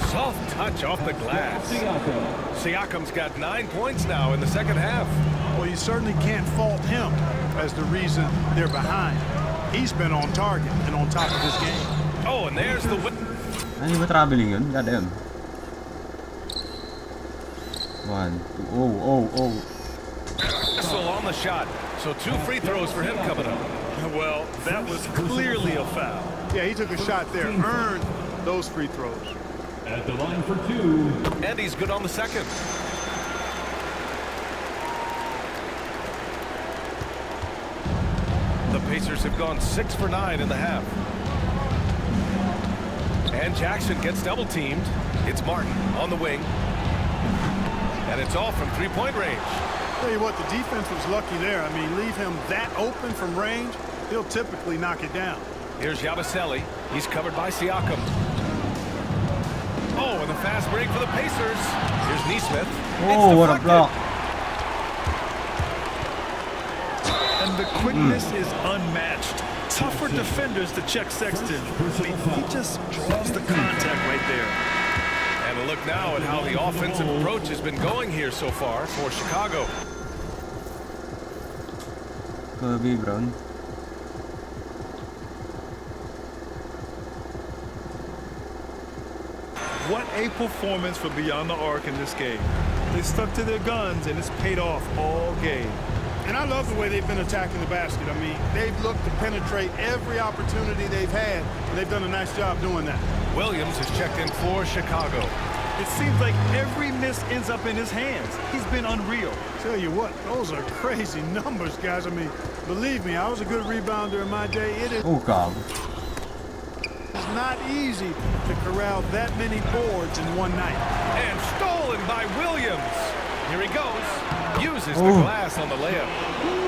Soft touch off the glass. Siakam's got 9 points now in the second half. Well, you certainly can't fault him as the reason they're behind. He's been on target and on top of his game. Oh, and there's the win. Ano ba traveling yun? Goddamn. 1, 2, Whistle on the shot. So 2 free throws for him coming up. Well, that was clearly a foul. Yeah, he took a shot there, earned those free throws. At the line for 2. And he's good on the second. The Pacers have gone 6 for 9 in the half. And Jackson gets double teamed. It's Martin on the wing. And it's all from 3-point range. Tell you what, the defense was lucky there. I mean, leave him that open from range, he'll typically knock it down. Here's Yabusele. He's covered by Siakam. Oh, and the fast break for the Pacers. Here's Neesmith. Oh, what a block. And the quickness is unmatched. Tough for defenders to check Sexton. I mean, he just draws the contact right there. And a look now at how the offensive approach has been going here so far for Chicago. Kobe Brown. What a performance for Beyond the Arc in this game. They stuck to their guns, and it's paid off all game. And I love the way they've been attacking the basket. I mean, they've looked to penetrate every opportunity they've had, and they've done a nice job doing that. Williams has checked in for Chicago. It seems like every miss ends up in his hands. He's been unreal. Tell you what, those are crazy numbers, guys. I mean, believe me, I was a good rebounder in my day. It is God. not easy to corral that many boards in one night. And stolen by Williams. Here he goes. Uses the glass on the layup.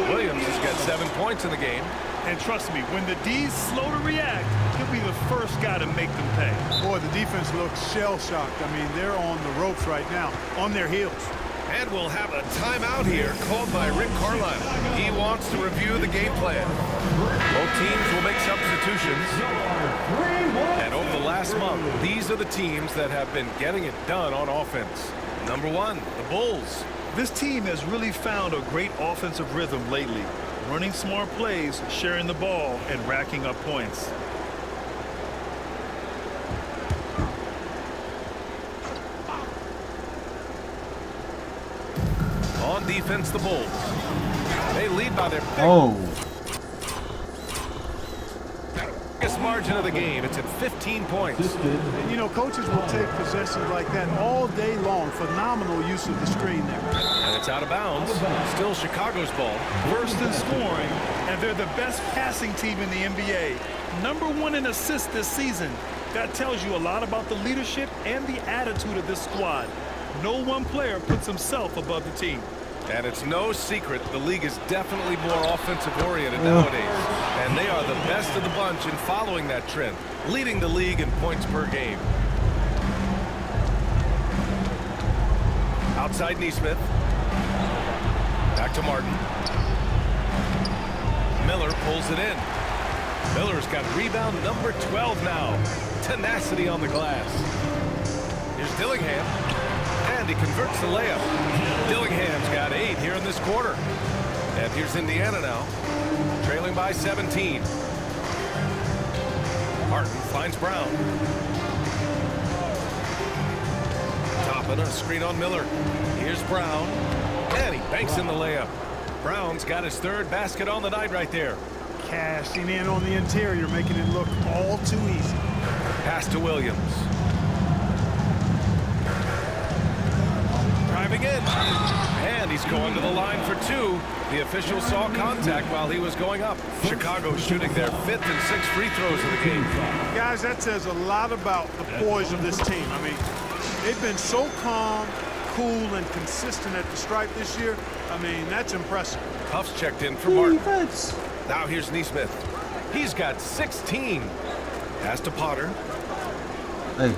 Williams has got 7 points in the game. And trust me, when the D's slow to react, he'll be the first guy to make them pay. Boy, the defense looks shell-shocked. I mean, they're on the ropes right now, on their heels. And we'll have a timeout here called by Rick Carlisle. He wants to review the game plan. Both teams will make substitutions. And over the last month, these are the teams that have been getting it done on offense. Number 1, the Bulls. This team has really found a great offensive rhythm lately. Running smart plays, sharing the ball, and racking up points. On defense, the Bulls. They lead by their biggest margin of the game. It's at 15 points. And, you know, coaches will take possessions like that all day long. Phenomenal use of the screen there. And it's out of bounds. Still Chicago's ball. First in scoring, and they're the best passing team in the NBA. Number 1 in assists this season. That tells you a lot about the leadership and the attitude of this squad. No one player puts himself above the team. And it's no secret the league is definitely more offensive-oriented nowadays. And they are the best of the bunch in following that trend, leading the league in points per game. Outside Neesmith. Back to Martin. Miller pulls it in. Miller's got rebound number 12 now. Tenacity on the glass. Here's Dillingham. And he converts the layup. Dillingham's got 8 here in this quarter. And here's Indiana now, trailing by 17. Martin finds Brown. Toppin, a screen on Miller. Here's Brown. And he banks in the layup. Brown's got his 3rd basket on the night right there. Cashing in on the interior, making it look all too easy. Pass to Williams. Driving in. And he's going to the line for 2. The official saw contact while he was going up. Chicago shooting their 5th and 6th free throws of the game. Guys, that says a lot about the poise of this team. I mean, they've been so calm, cool, and consistent at the stripe this year. I mean, that's impressive. Huff's checked in for Martin. Now here's Neesmith. He's got 16. Pass to Potter. Hey.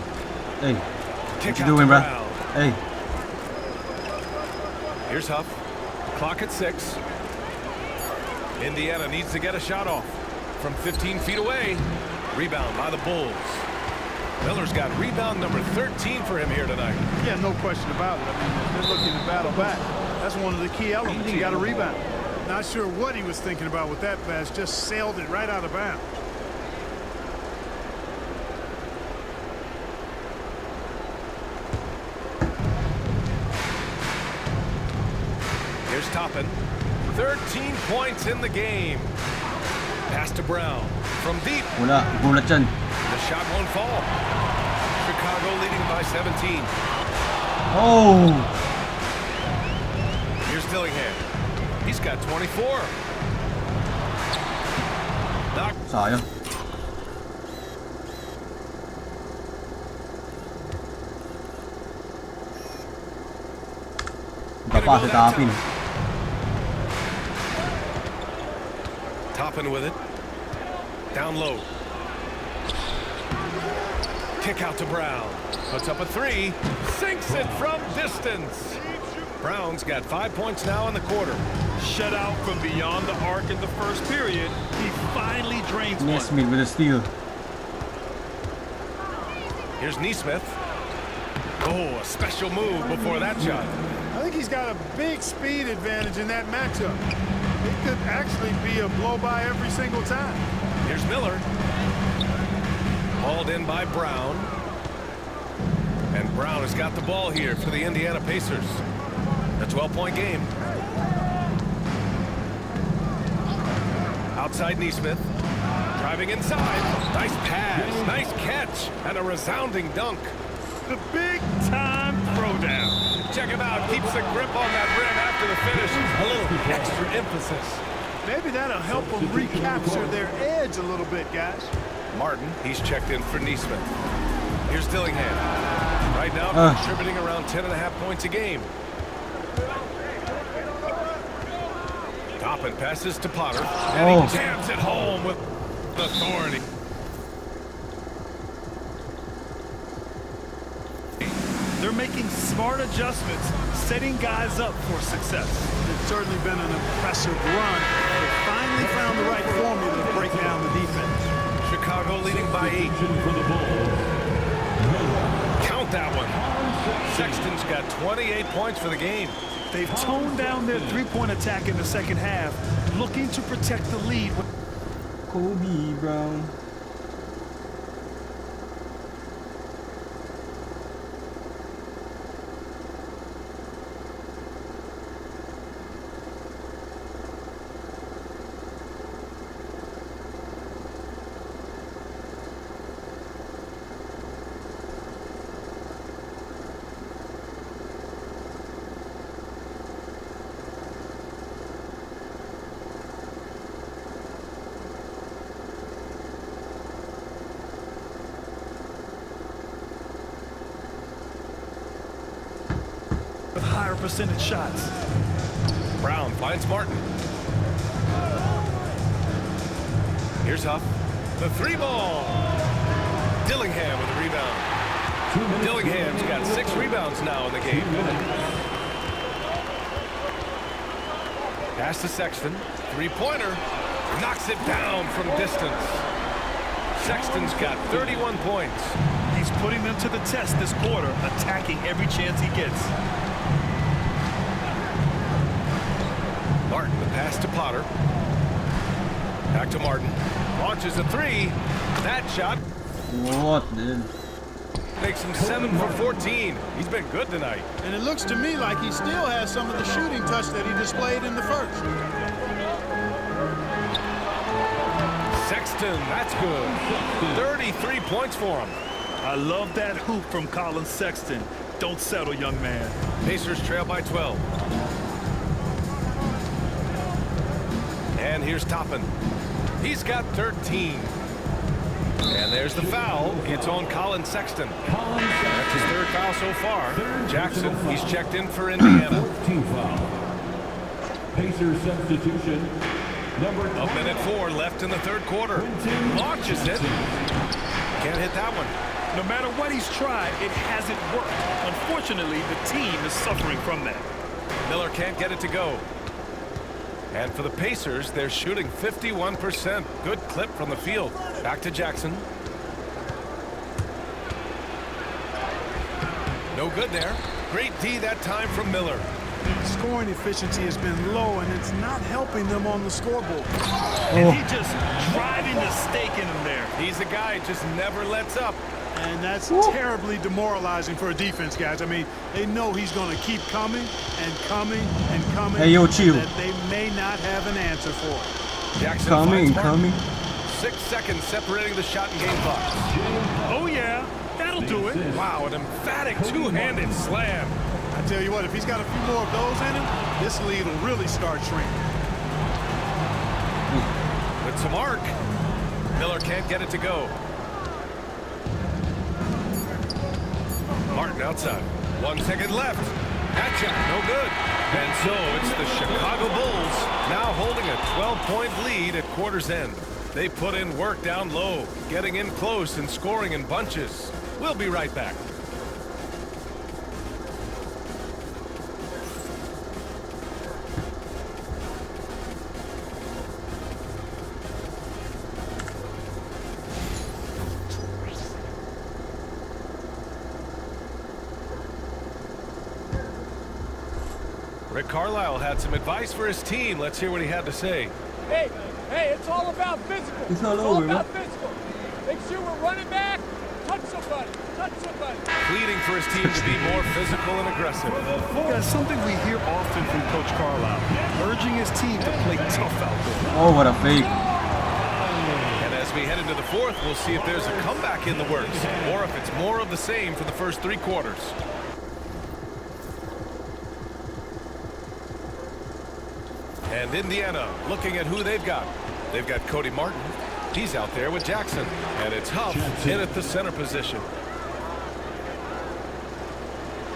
Kick What you out doing, to bro? Brown. Hey. Here's Huff. Clock at 6. Indiana needs to get a shot off from 15 feet away. Rebound by the Bulls. Miller's got rebound number 13 for him here tonight. Yeah, no question about it. I mean, they're looking to battle back. That's one of the key elements. You got to rebound. Not sure what he was thinking about with that pass. Just sailed it right out of bounds. Here's Toppin. 13 points in the game. Pass to Brown. From deep. Wala. Gulat dyan. The shot won't fall. Chicago leading by 17. Oh! Here's Dillingham. He's got 24. Sayang. Kapase Toppin. Toppin with it. Down low. Kick out to Brown. Puts up a 3. Sinks it from distance. Brown's got 5 points now in the quarter. Shut out from beyond the arc in the first period. He finally drains one. Neesmith with a steal. Here's Neesmith. Oh, a special move before that shot. I think he's got a big speed advantage in that matchup. It could actually be a blow-by every single time. Here's Miller. Hauled in by Brown. And Brown has got the ball here for the Indiana Pacers. A 12-point game. Outside Neesmith. Driving inside. Nice pass. Nice catch. And a resounding dunk. The big-time throwdown. Check him out. Keeps the grip on that rim after the finish. A little extra emphasis. Maybe that'll help them recapture their edge a little bit, guys. Martin, he's checked in for Neesmith. Here's Dillingham. Right now, contributing around 10.5 points a game. Toppin passes to Potter. And he jams it home with authority. They're making smart adjustments, setting guys up for success. It's certainly been an impressive run. They finally found the right formula to break down the defense. Chicago leading by 8. Count that one. Sexton's got 28 points for the game. They've toned down their three-point attack in the second half, looking to protect the lead. Kobe Brown. With higher percentage shots. Brown finds Martin. Here's Huff. The 3-ball. Dillingham with a rebound. Dillingham's got 6 rebounds now in the game. Pass to Sexton. 3-pointer. Knocks it down from distance. Sexton's got 31 points. He's putting them to the test this quarter, attacking every chance he gets. Martin, the pass to Potter. Back to Martin. Launches a 3. That shot What, dude? makes him 7 for 14. He's been good tonight. And it looks to me like he still has some of the shooting touch that he displayed in the first. Sexton, that's good. 33 points for him. I love that hoop from Colin Sexton. Don't settle, young man. Pacers trail by 12. And here's Toppin. He's got 13. And there's the foul. It's on Colin Sexton. That's his 3rd foul so far. Jackson, he's checked in for Indiana. 14th foul. Pacers substitution. Number 1 minute 4 left in the 3rd quarter. Launches it. Can't hit that one. No matter what he's tried, it hasn't worked. Unfortunately, the team is suffering from that. Miller can't get it to go. And for the Pacers, they're shooting 51%. Good clip from the field. Back to Jackson. No good there. Great D that time from Miller. Scoring efficiency has been low, and it's not helping them on the scoreboard. And he just driving the stake in him there. He's a guy who just never lets up. And that's terribly demoralizing for a defense, guys. I mean, they know he's going to keep coming and coming and coming. Hey, yo, chill. That they may not have an answer for. Jackson Coming, finds Martin. coming. 6 seconds separating the shot and game clock. Oh, yeah. That'll do it. Wow, an emphatic two-handed slam. I tell you what, if he's got a few more of those in him, this lead will really start shrinking. With some arc. Miller can't get it to go. Martin outside. 1 second left. That shot, no good. And so it's the Chicago Bulls now holding a 12-point lead at quarter's end. They put in work down low, getting in close and scoring in bunches. We'll be right back. Rick Carlisle had some advice for his team. Let's hear what he had to say. Hey, it's all about physical. It's all over, about physical. Make sure we're running back. Touch somebody. Pleading for his team to be more physical and aggressive. Guys, something we hear often from Coach Carlisle, urging his team to play tough out there. Oh, what a fake. And as we head into the fourth, we'll see if there's a comeback in the works, or if it's more of the same for the first 3 quarters. And Indiana looking at who they've got. They've got Cody Martin. He's out there with Jackson. And it's Huff in at the center position.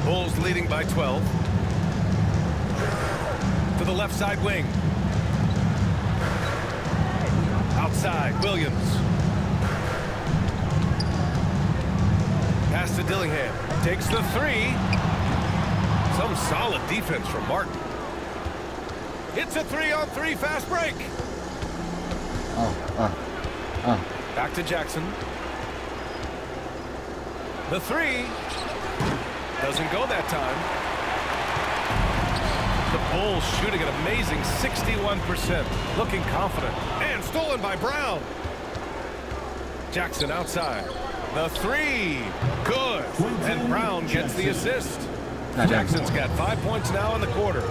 Bulls leading by 12. To the left side wing. Outside, Williams. Pass to Dillingham. Takes the 3. Some solid defense from Martin. It's a 3-on-3 fast break. Back to Jackson. The 3 doesn't go that time. The Bulls shooting an amazing 61%, looking confident, and stolen by Brown. Jackson outside. The 3, good, and Brown gets the assist. Jackson's got 5 points now in the quarter.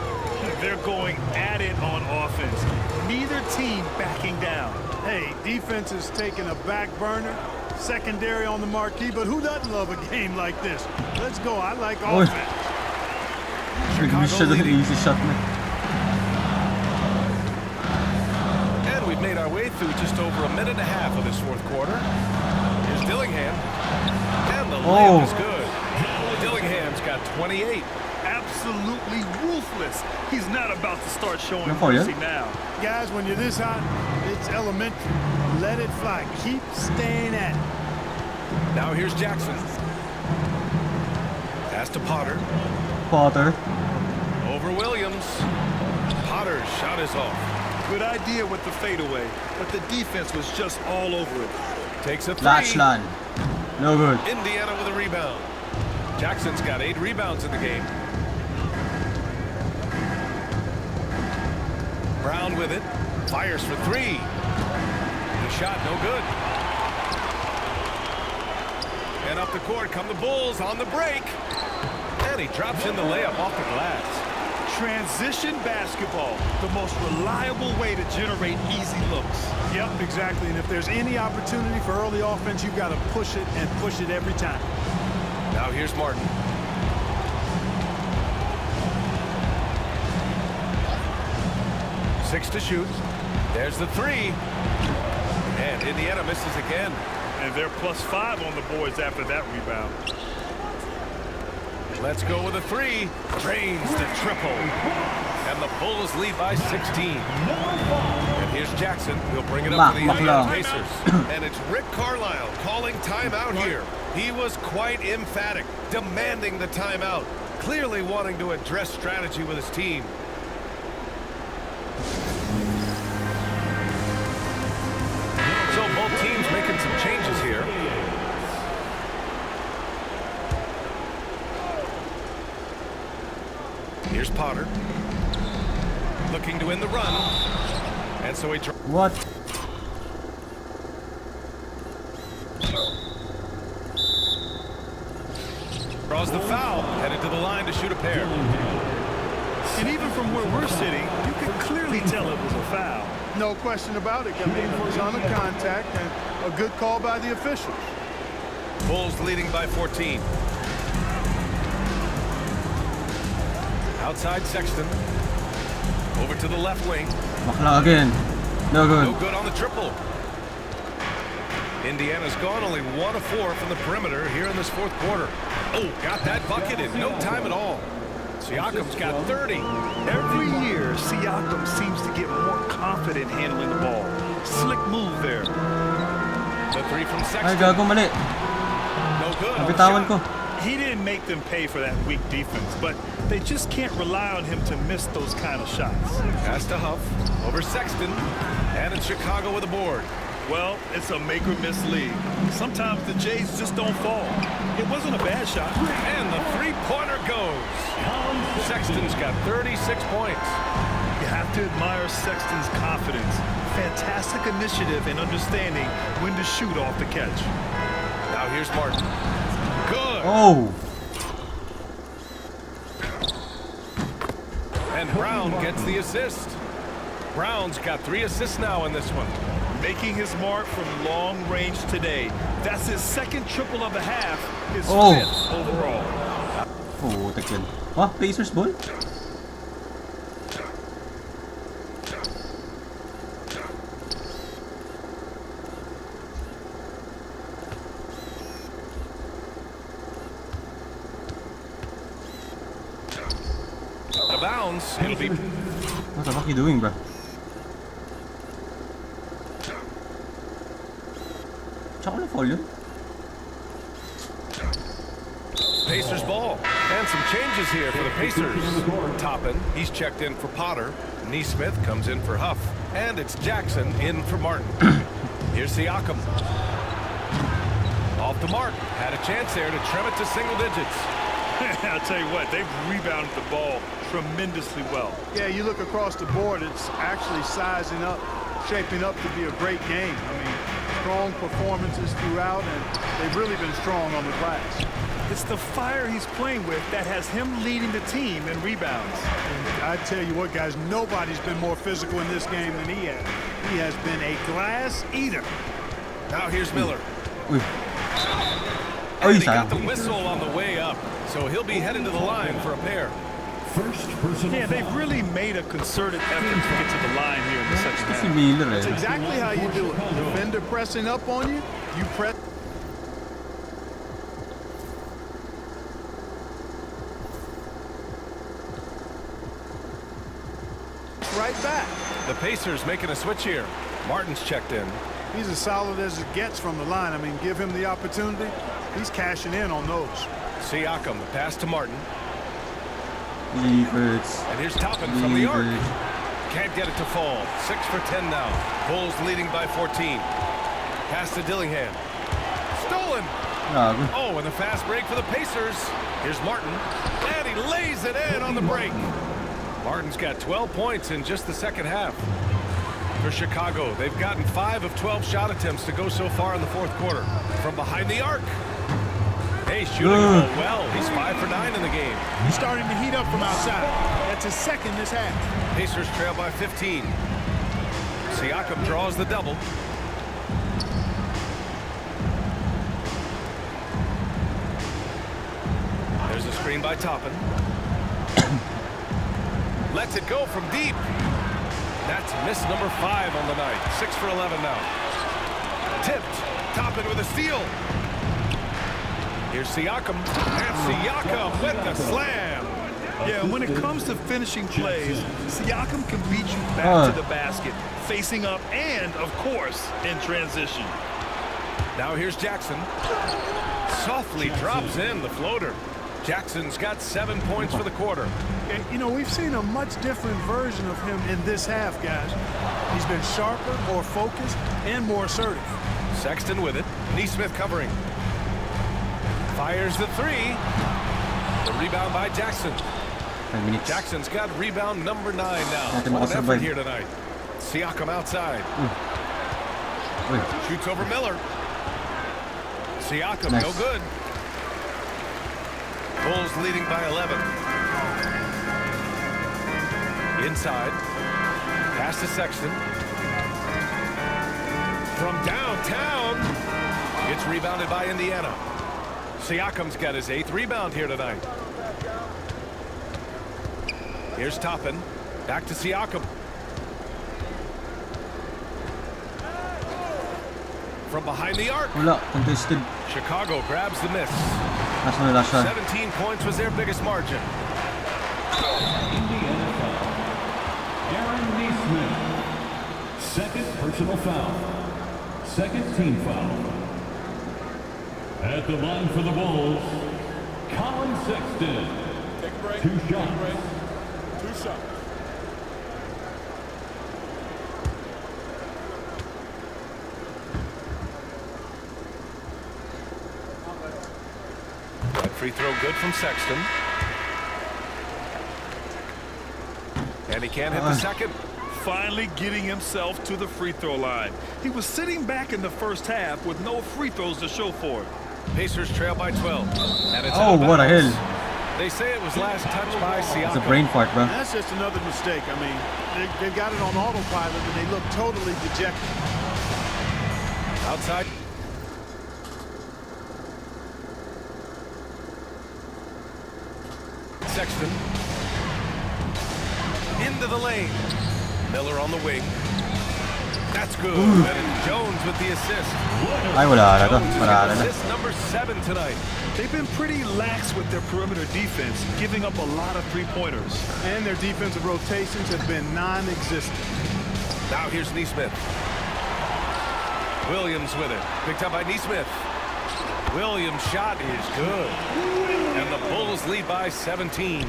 They're going at it on offense. Neither team backing down. Hey, defense is taking a back burner, secondary on the marquee, but who doesn't love a game like this? Let's go. I like offense. And we've made our way through just over a minute and a half of this fourth quarter. Here's Dillingham. And the layup is good. Dillingham's got 28. Absolutely ruthless. He's not about to start showing mercy now. Guys, when you're this hot, it's elementary. Let it fly. Keep staying at it. Now here's Jackson. Pass to Potter. Over Williams. Potter's shot is off. Good idea with the fadeaway, but the defense was just all over it. Takes a 3. No good. Indiana with a rebound. Jackson's got 8 rebounds in the game. Brown with it. Fires for 3. The shot no good. And up the court come the Bulls on the break. And he drops in the layup off the glass. Transition basketball, the most reliable way to generate easy looks. Yep, exactly. And if there's any opportunity for early offense, you've got to push it and push it every time. Now here's Martin. Six to shoot. There's the 3. And Indiana misses again. And they're +5 on the boards after that rebound. Let's go with a 3. Drains the triple. And the Bulls lead by 16. And here's Jackson. He'll bring it up to the Indiana Pacers. And it's Rick Carlisle calling timeout here. He was quite emphatic, demanding the timeout, clearly wanting to address strategy with his team. So both teams making some changes here. Here's Potter. Looking to win the run. And so he... What? Draws the foul. Headed to the line to shoot a pair. And even from where we're sitting, you can clearly tell it was a foul. No question about it. I mean, it was on a contact and a good call by the officials. Bulls leading by 14. Outside Sexton. Over to the left wing. Again. No good. No good on the triple. Indiana's gone only 1 of 4 from the perimeter here in this fourth quarter. Oh, got that bucket in no time at all. Siakam's got 30. Every year, Siakam seems to get more confident handling the ball. Slick move there. The 3 from Sexton. Ay, gago mali. No good. Nabitawan ko. He didn't make them pay for that weak defense, but they just can't rely on him to miss those kind of shots. Pass to Huff. Over Sexton. And it's Chicago with a board. Well, it's a make or miss league. Sometimes the Jays just don't fall. It wasn't a bad shot. And the 3-pointer goes. Sexton's got 36 points. You have to admire Sexton's confidence. Fantastic initiative and understanding when to shoot off the catch. Now here's Martin. Good. Oh. And Brown gets the assist. Brown's got 3 assists now in this one. Making his mark from long range today. That's his second triple of the half, his 5th overall. Oh, taken. Wah, Pacers ball? The bounce. It'll be. What the fuck are you doing, bro? Tsaka na foul yun. Pacers ball. And some changes here for the Pacers. Toppin, he's checked in for Potter. Neesmith comes in for Huff. And it's Jackson in for Martin. Here's Siakam. Off the mark. Had a chance there to trim it to single digits. I'll tell you what, they've rebounded the ball tremendously well. Yeah, you look across the board, it's actually sizing up, shaping up to be a great game. I mean, strong performances throughout, and they've really been strong on the glass. It's the fire he's playing with that has him leading the team in rebounds. And I tell you what, guys, nobody's been more physical in this game than he has. He has been a glass eater. Now here's Miller. Uy. And Uy, he got the sayang. whistle on the way up, so he'll be headed to the line for a pair. First personal Yeah, they've really made a concerted effort to get to the line here in the second Si half. Miller That's eh. exactly how you do it. Defender pressing up on you, you press. Right back. The Pacers making a switch here. Martin's checked in. He's as solid as it gets from the line. I mean, give him the opportunity. He's cashing in on those. Siakam, the pass to Martin. Leverage. And here's Toppin from the arc. Leverage. Can't get it to fall. 6 for 10 now. Bulls leading by 14. Pass to Dillingham. Stolen. Grabe. Oh, and the fast break for the Pacers. Here's Martin. And he lays it in on the break. Martin's got 12 points in just the second half. For Chicago, they've gotten 5 of 12 shot attempts to go so far in the fourth quarter. From behind the arc. Hey, shooting the ball well. He's 5 for 9 in the game. He's starting to heat up from outside. That's his second this half. Pacers trail by 15. Siakam draws the double. There's a screen by Toppin. Lets it go from deep. That's miss number 5 on the night. 6 for 11 now. Tipped. Toppin with a steal. Here's Siakam. And Siakam with the slam. Yeah, when it comes to finishing plays, Siakam can beat you back to the basket, facing up and, of course, in transition. Now here's Jackson. Softly drops in the floater. Jackson's got 7 points for the quarter. And, you know, we've seen a much different version of him in this half, guys. He's been sharper, more focused, and more assertive. Sexton with it. Neesmith covering. Fires the 3. The rebound by Jackson. 10 minutes. Jackson's got rebound number 9 now. Natin What an effort makasurvive. here tonight. Siakam outside. Uy. Shoots over Miller. Siakam, Nice. no good. Bulls leading by 11. Inside. Pass to Sexton. From downtown. It's rebounded by Indiana. Siakam's got his 8th rebound here tonight. Here's Toppin. Back to Siakam. From behind the arc. Wala, contested. Chicago grabs the miss. Last one, last one. 17 points was their biggest margin. Indiana foul. Aaron Neesmith. Second personal foul. Second team foul. At the line for the Bulls, Colin Sexton. Take a break. 2 Take a shots. break. 2 shots. That free throw good from Sexton. And he can't hit the second. Finally getting himself to the free throw line. He was sitting back in the first half with no free throws to show for it. Pacers trail by 12. And it's Oh, what a hell. They say it was last touched by Siakam. It's a brain fart, bro. That's just another mistake. I mean, they've got it on autopilot, and they look totally dejected. Outside. Sexton. Into the lane. Miller on the wing. That's good. And it's Jones with the assist. Ay, wala na to. Jones Wala na. assist number 7 tonight. They've been pretty lax with their perimeter defense, giving up a lot of three-pointers. And their defensive rotations have been non-existent. Now here's Neesmith. Williams with it. Picked up by Neesmith. Williams' shot is good. And the Bulls lead by 17.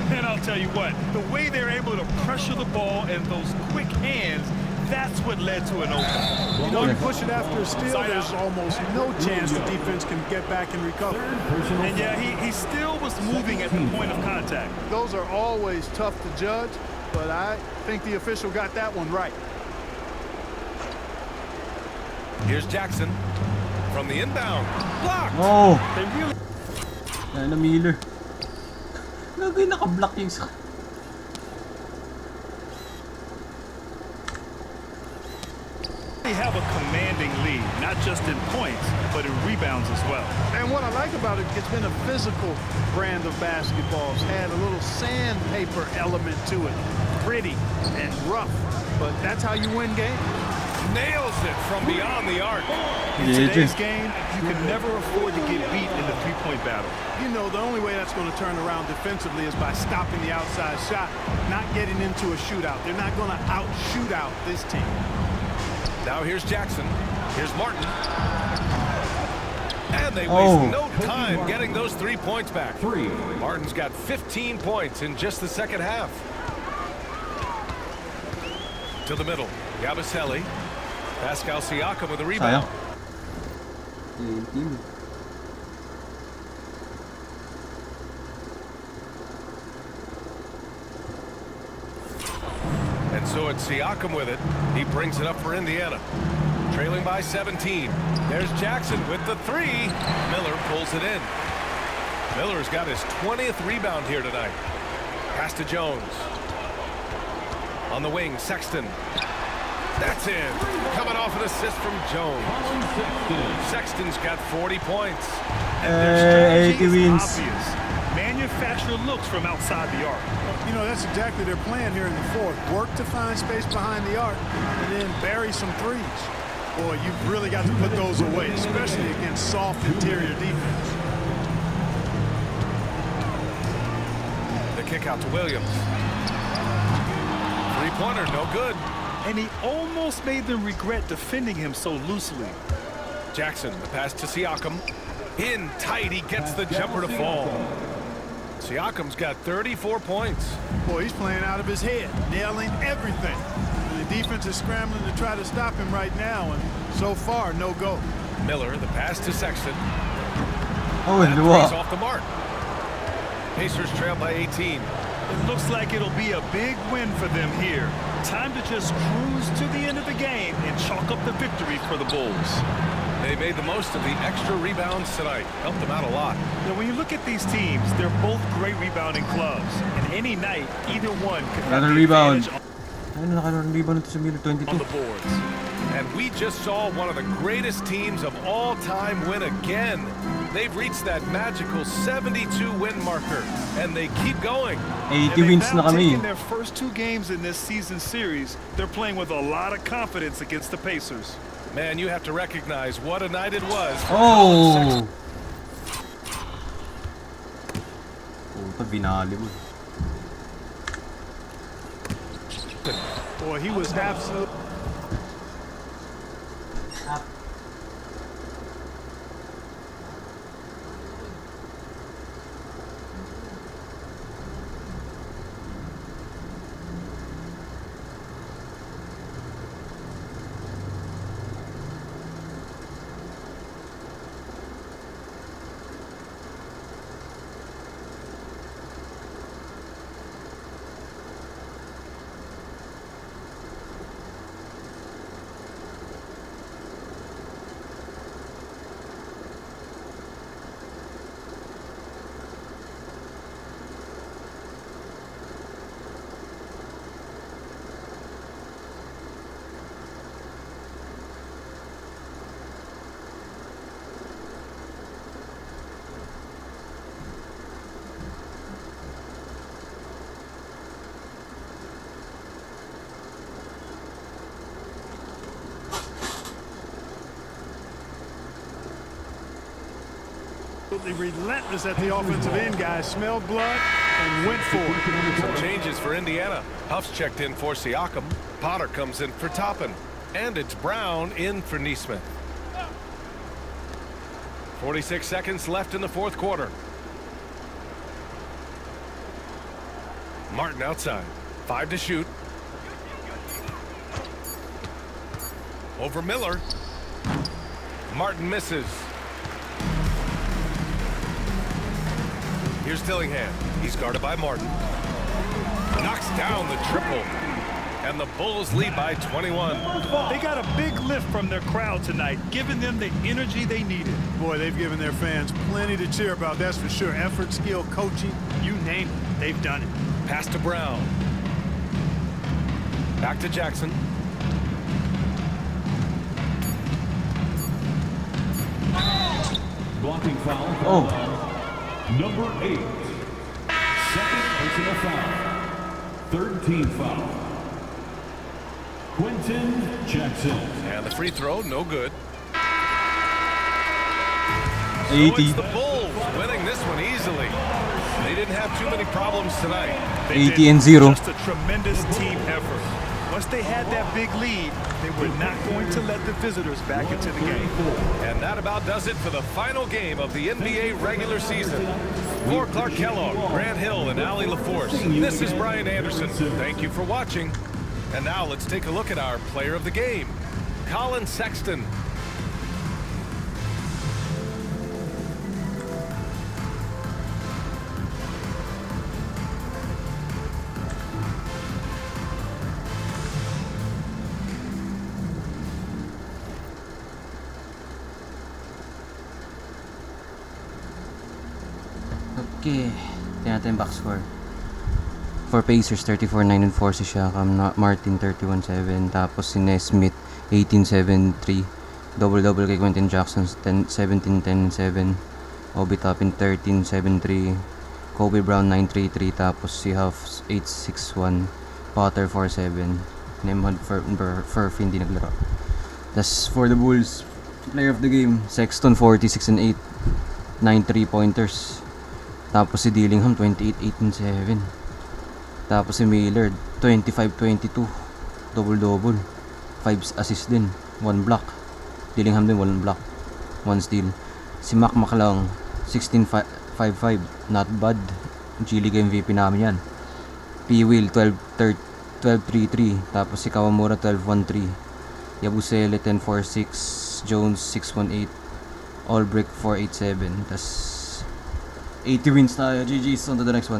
And I'll tell you what, the way they're able to pressure the ball and those quick hands, that's what led to an open. You know, you push it after a steal, there's almost no chance the defense can get back and recover. And yeah, he still was moving at the point of contact. Those are always tough to judge, but I think the official got that one right. Here's Jackson from the inbound. Blocked. Oh! They really Yan na Miller. Gagawin naka-block yung sa... have a commanding lead, not just in points, but in rebounds as well. And what I like about it, it's been a physical brand of basketball. It's had a little sandpaper element to it. Pretty and rough, but that's how you win games. Nails it from beyond the arc. In today's game, you can never afford to get beat in the three-point battle. You know, the only way that's going to turn around defensively is by stopping the outside shot, not getting into a shootout. They're not going to out-shoot out this team. Now here's Jackson. Here's Martin. And they waste no time getting those 3 points back. Martin's got 15 points in just the second half. To the middle. Yabusele. Pascal Siakam with a rebound. And so it's Siakam with it. He brings it up for Indiana. Trailing by 17. There's Jackson with the 3. Miller pulls it in. Miller's got his 20th rebound here tonight. Pass to Jones. On the wing, Sexton. That's in. Coming off an assist from Jones. Sexton's got 40 points. And their strategy is wins. obvious. Manufacture looks from outside the arc. You know, that's exactly their plan here in the fourth. Work to find space behind the arc and then bury some threes. Boy, you've really got to put those away, especially against soft interior defense. The kick out to Williams. Three-pointer, no good. And he almost made them regret defending him so loosely. Jackson, the pass to Siakam. In tight, he gets the jumper to fall. Siakam's got 34 points. Boy, he's playing out of his head, nailing everything. And the defense is scrambling to try to stop him right now, and so far, no go. Miller, the pass to Sexton. Oh, And the three's wall. off the mark. Pacers trail by 18. It looks like it'll be a big win for them here. Time to just cruise to the end of the game and chalk up the victory for the Bulls. They made the most of the extra rebounds tonight. Helped them out a lot. Now, when you look at these teams, they're both great rebounding clubs. And any night, either one could have Another the rebound. advantage Ano naka-run rebound ito sa Miller, 22. on the boards. And we just saw one of the greatest teams of all time win again. They've reached that magical 72-win marker, and they keep going. 80 wins na kami. In their first 2 games in this season series, they're playing with a lot of confidence against the Pacers. Man, you have to recognize what a night it was. Oh! Puta, binali mo. Boy, he was absolute. absolutely relentless at the offensive end, guys. Smelled blood and went for it. Some changes for Indiana. Huff's checked in for Siakam. Potter comes in for Toppin. And it's Brown in for Neesmith. 46 seconds left in the fourth quarter. Martin outside. 5 to shoot. Over Miller. Martin misses. Here's Dillingham. He's guarded by Martin. Knocks down the triple. And the Bulls lead by 21. They got a big lift from their crowd tonight, giving them the energy they needed. Boy, they've given their fans plenty to cheer about, that's for sure. Effort, skill, coaching, you name it, they've done it. Pass to Brown. Back to Jackson. Blocking foul. Oh. Number 8. Second personal foul. Third team foul. Quentin Jackson. And the free throw, no good. 80. So it's the Bulls winning this one easily. They didn't have too many problems tonight. 80 and 0. Just a tremendous team effort. Once they had that big lead, they were not going to let the visitors back into the game. And that about does it for the final game of the NBA regular season. For Clark Kellogg, Grant Hill, and Allie LaForce, this is Brian Anderson. Thank you for watching. And now let's take a look at our player of the game, Colin Sexton. Okay, tingnan natin yung box score. For Pacers, 34-9-4 si Siakam, Martin 31-7, tapos si Nesmith 18-7-3, double-double kay Quentin Jackson 17-10-7, Obi Toppin 13-7-3, Kobe Brown 9-3-3, tapos si Huff 8-6-1, Potter 4-7, Nemhard Furf hindi naglaro. Tas for the Bulls, player of the game, Sexton 46-8, 9 3-pointers. Tapos si Dillingham 28-8-7. Tapos si Miller 25-22, double-double, 5 assists din, 1 block. Dillingham din 1 block, 1 steal. Si Mac lang 16-5-5, not bad. G League MVP namin yan. P-Will 12-3-3, tapos si Kawamura 12-1-3, Yabusele 10-4-6, Jones 6-1-8, Albrecht 4-8-7. Tas 80 wins tayo. GG's, on to the next one.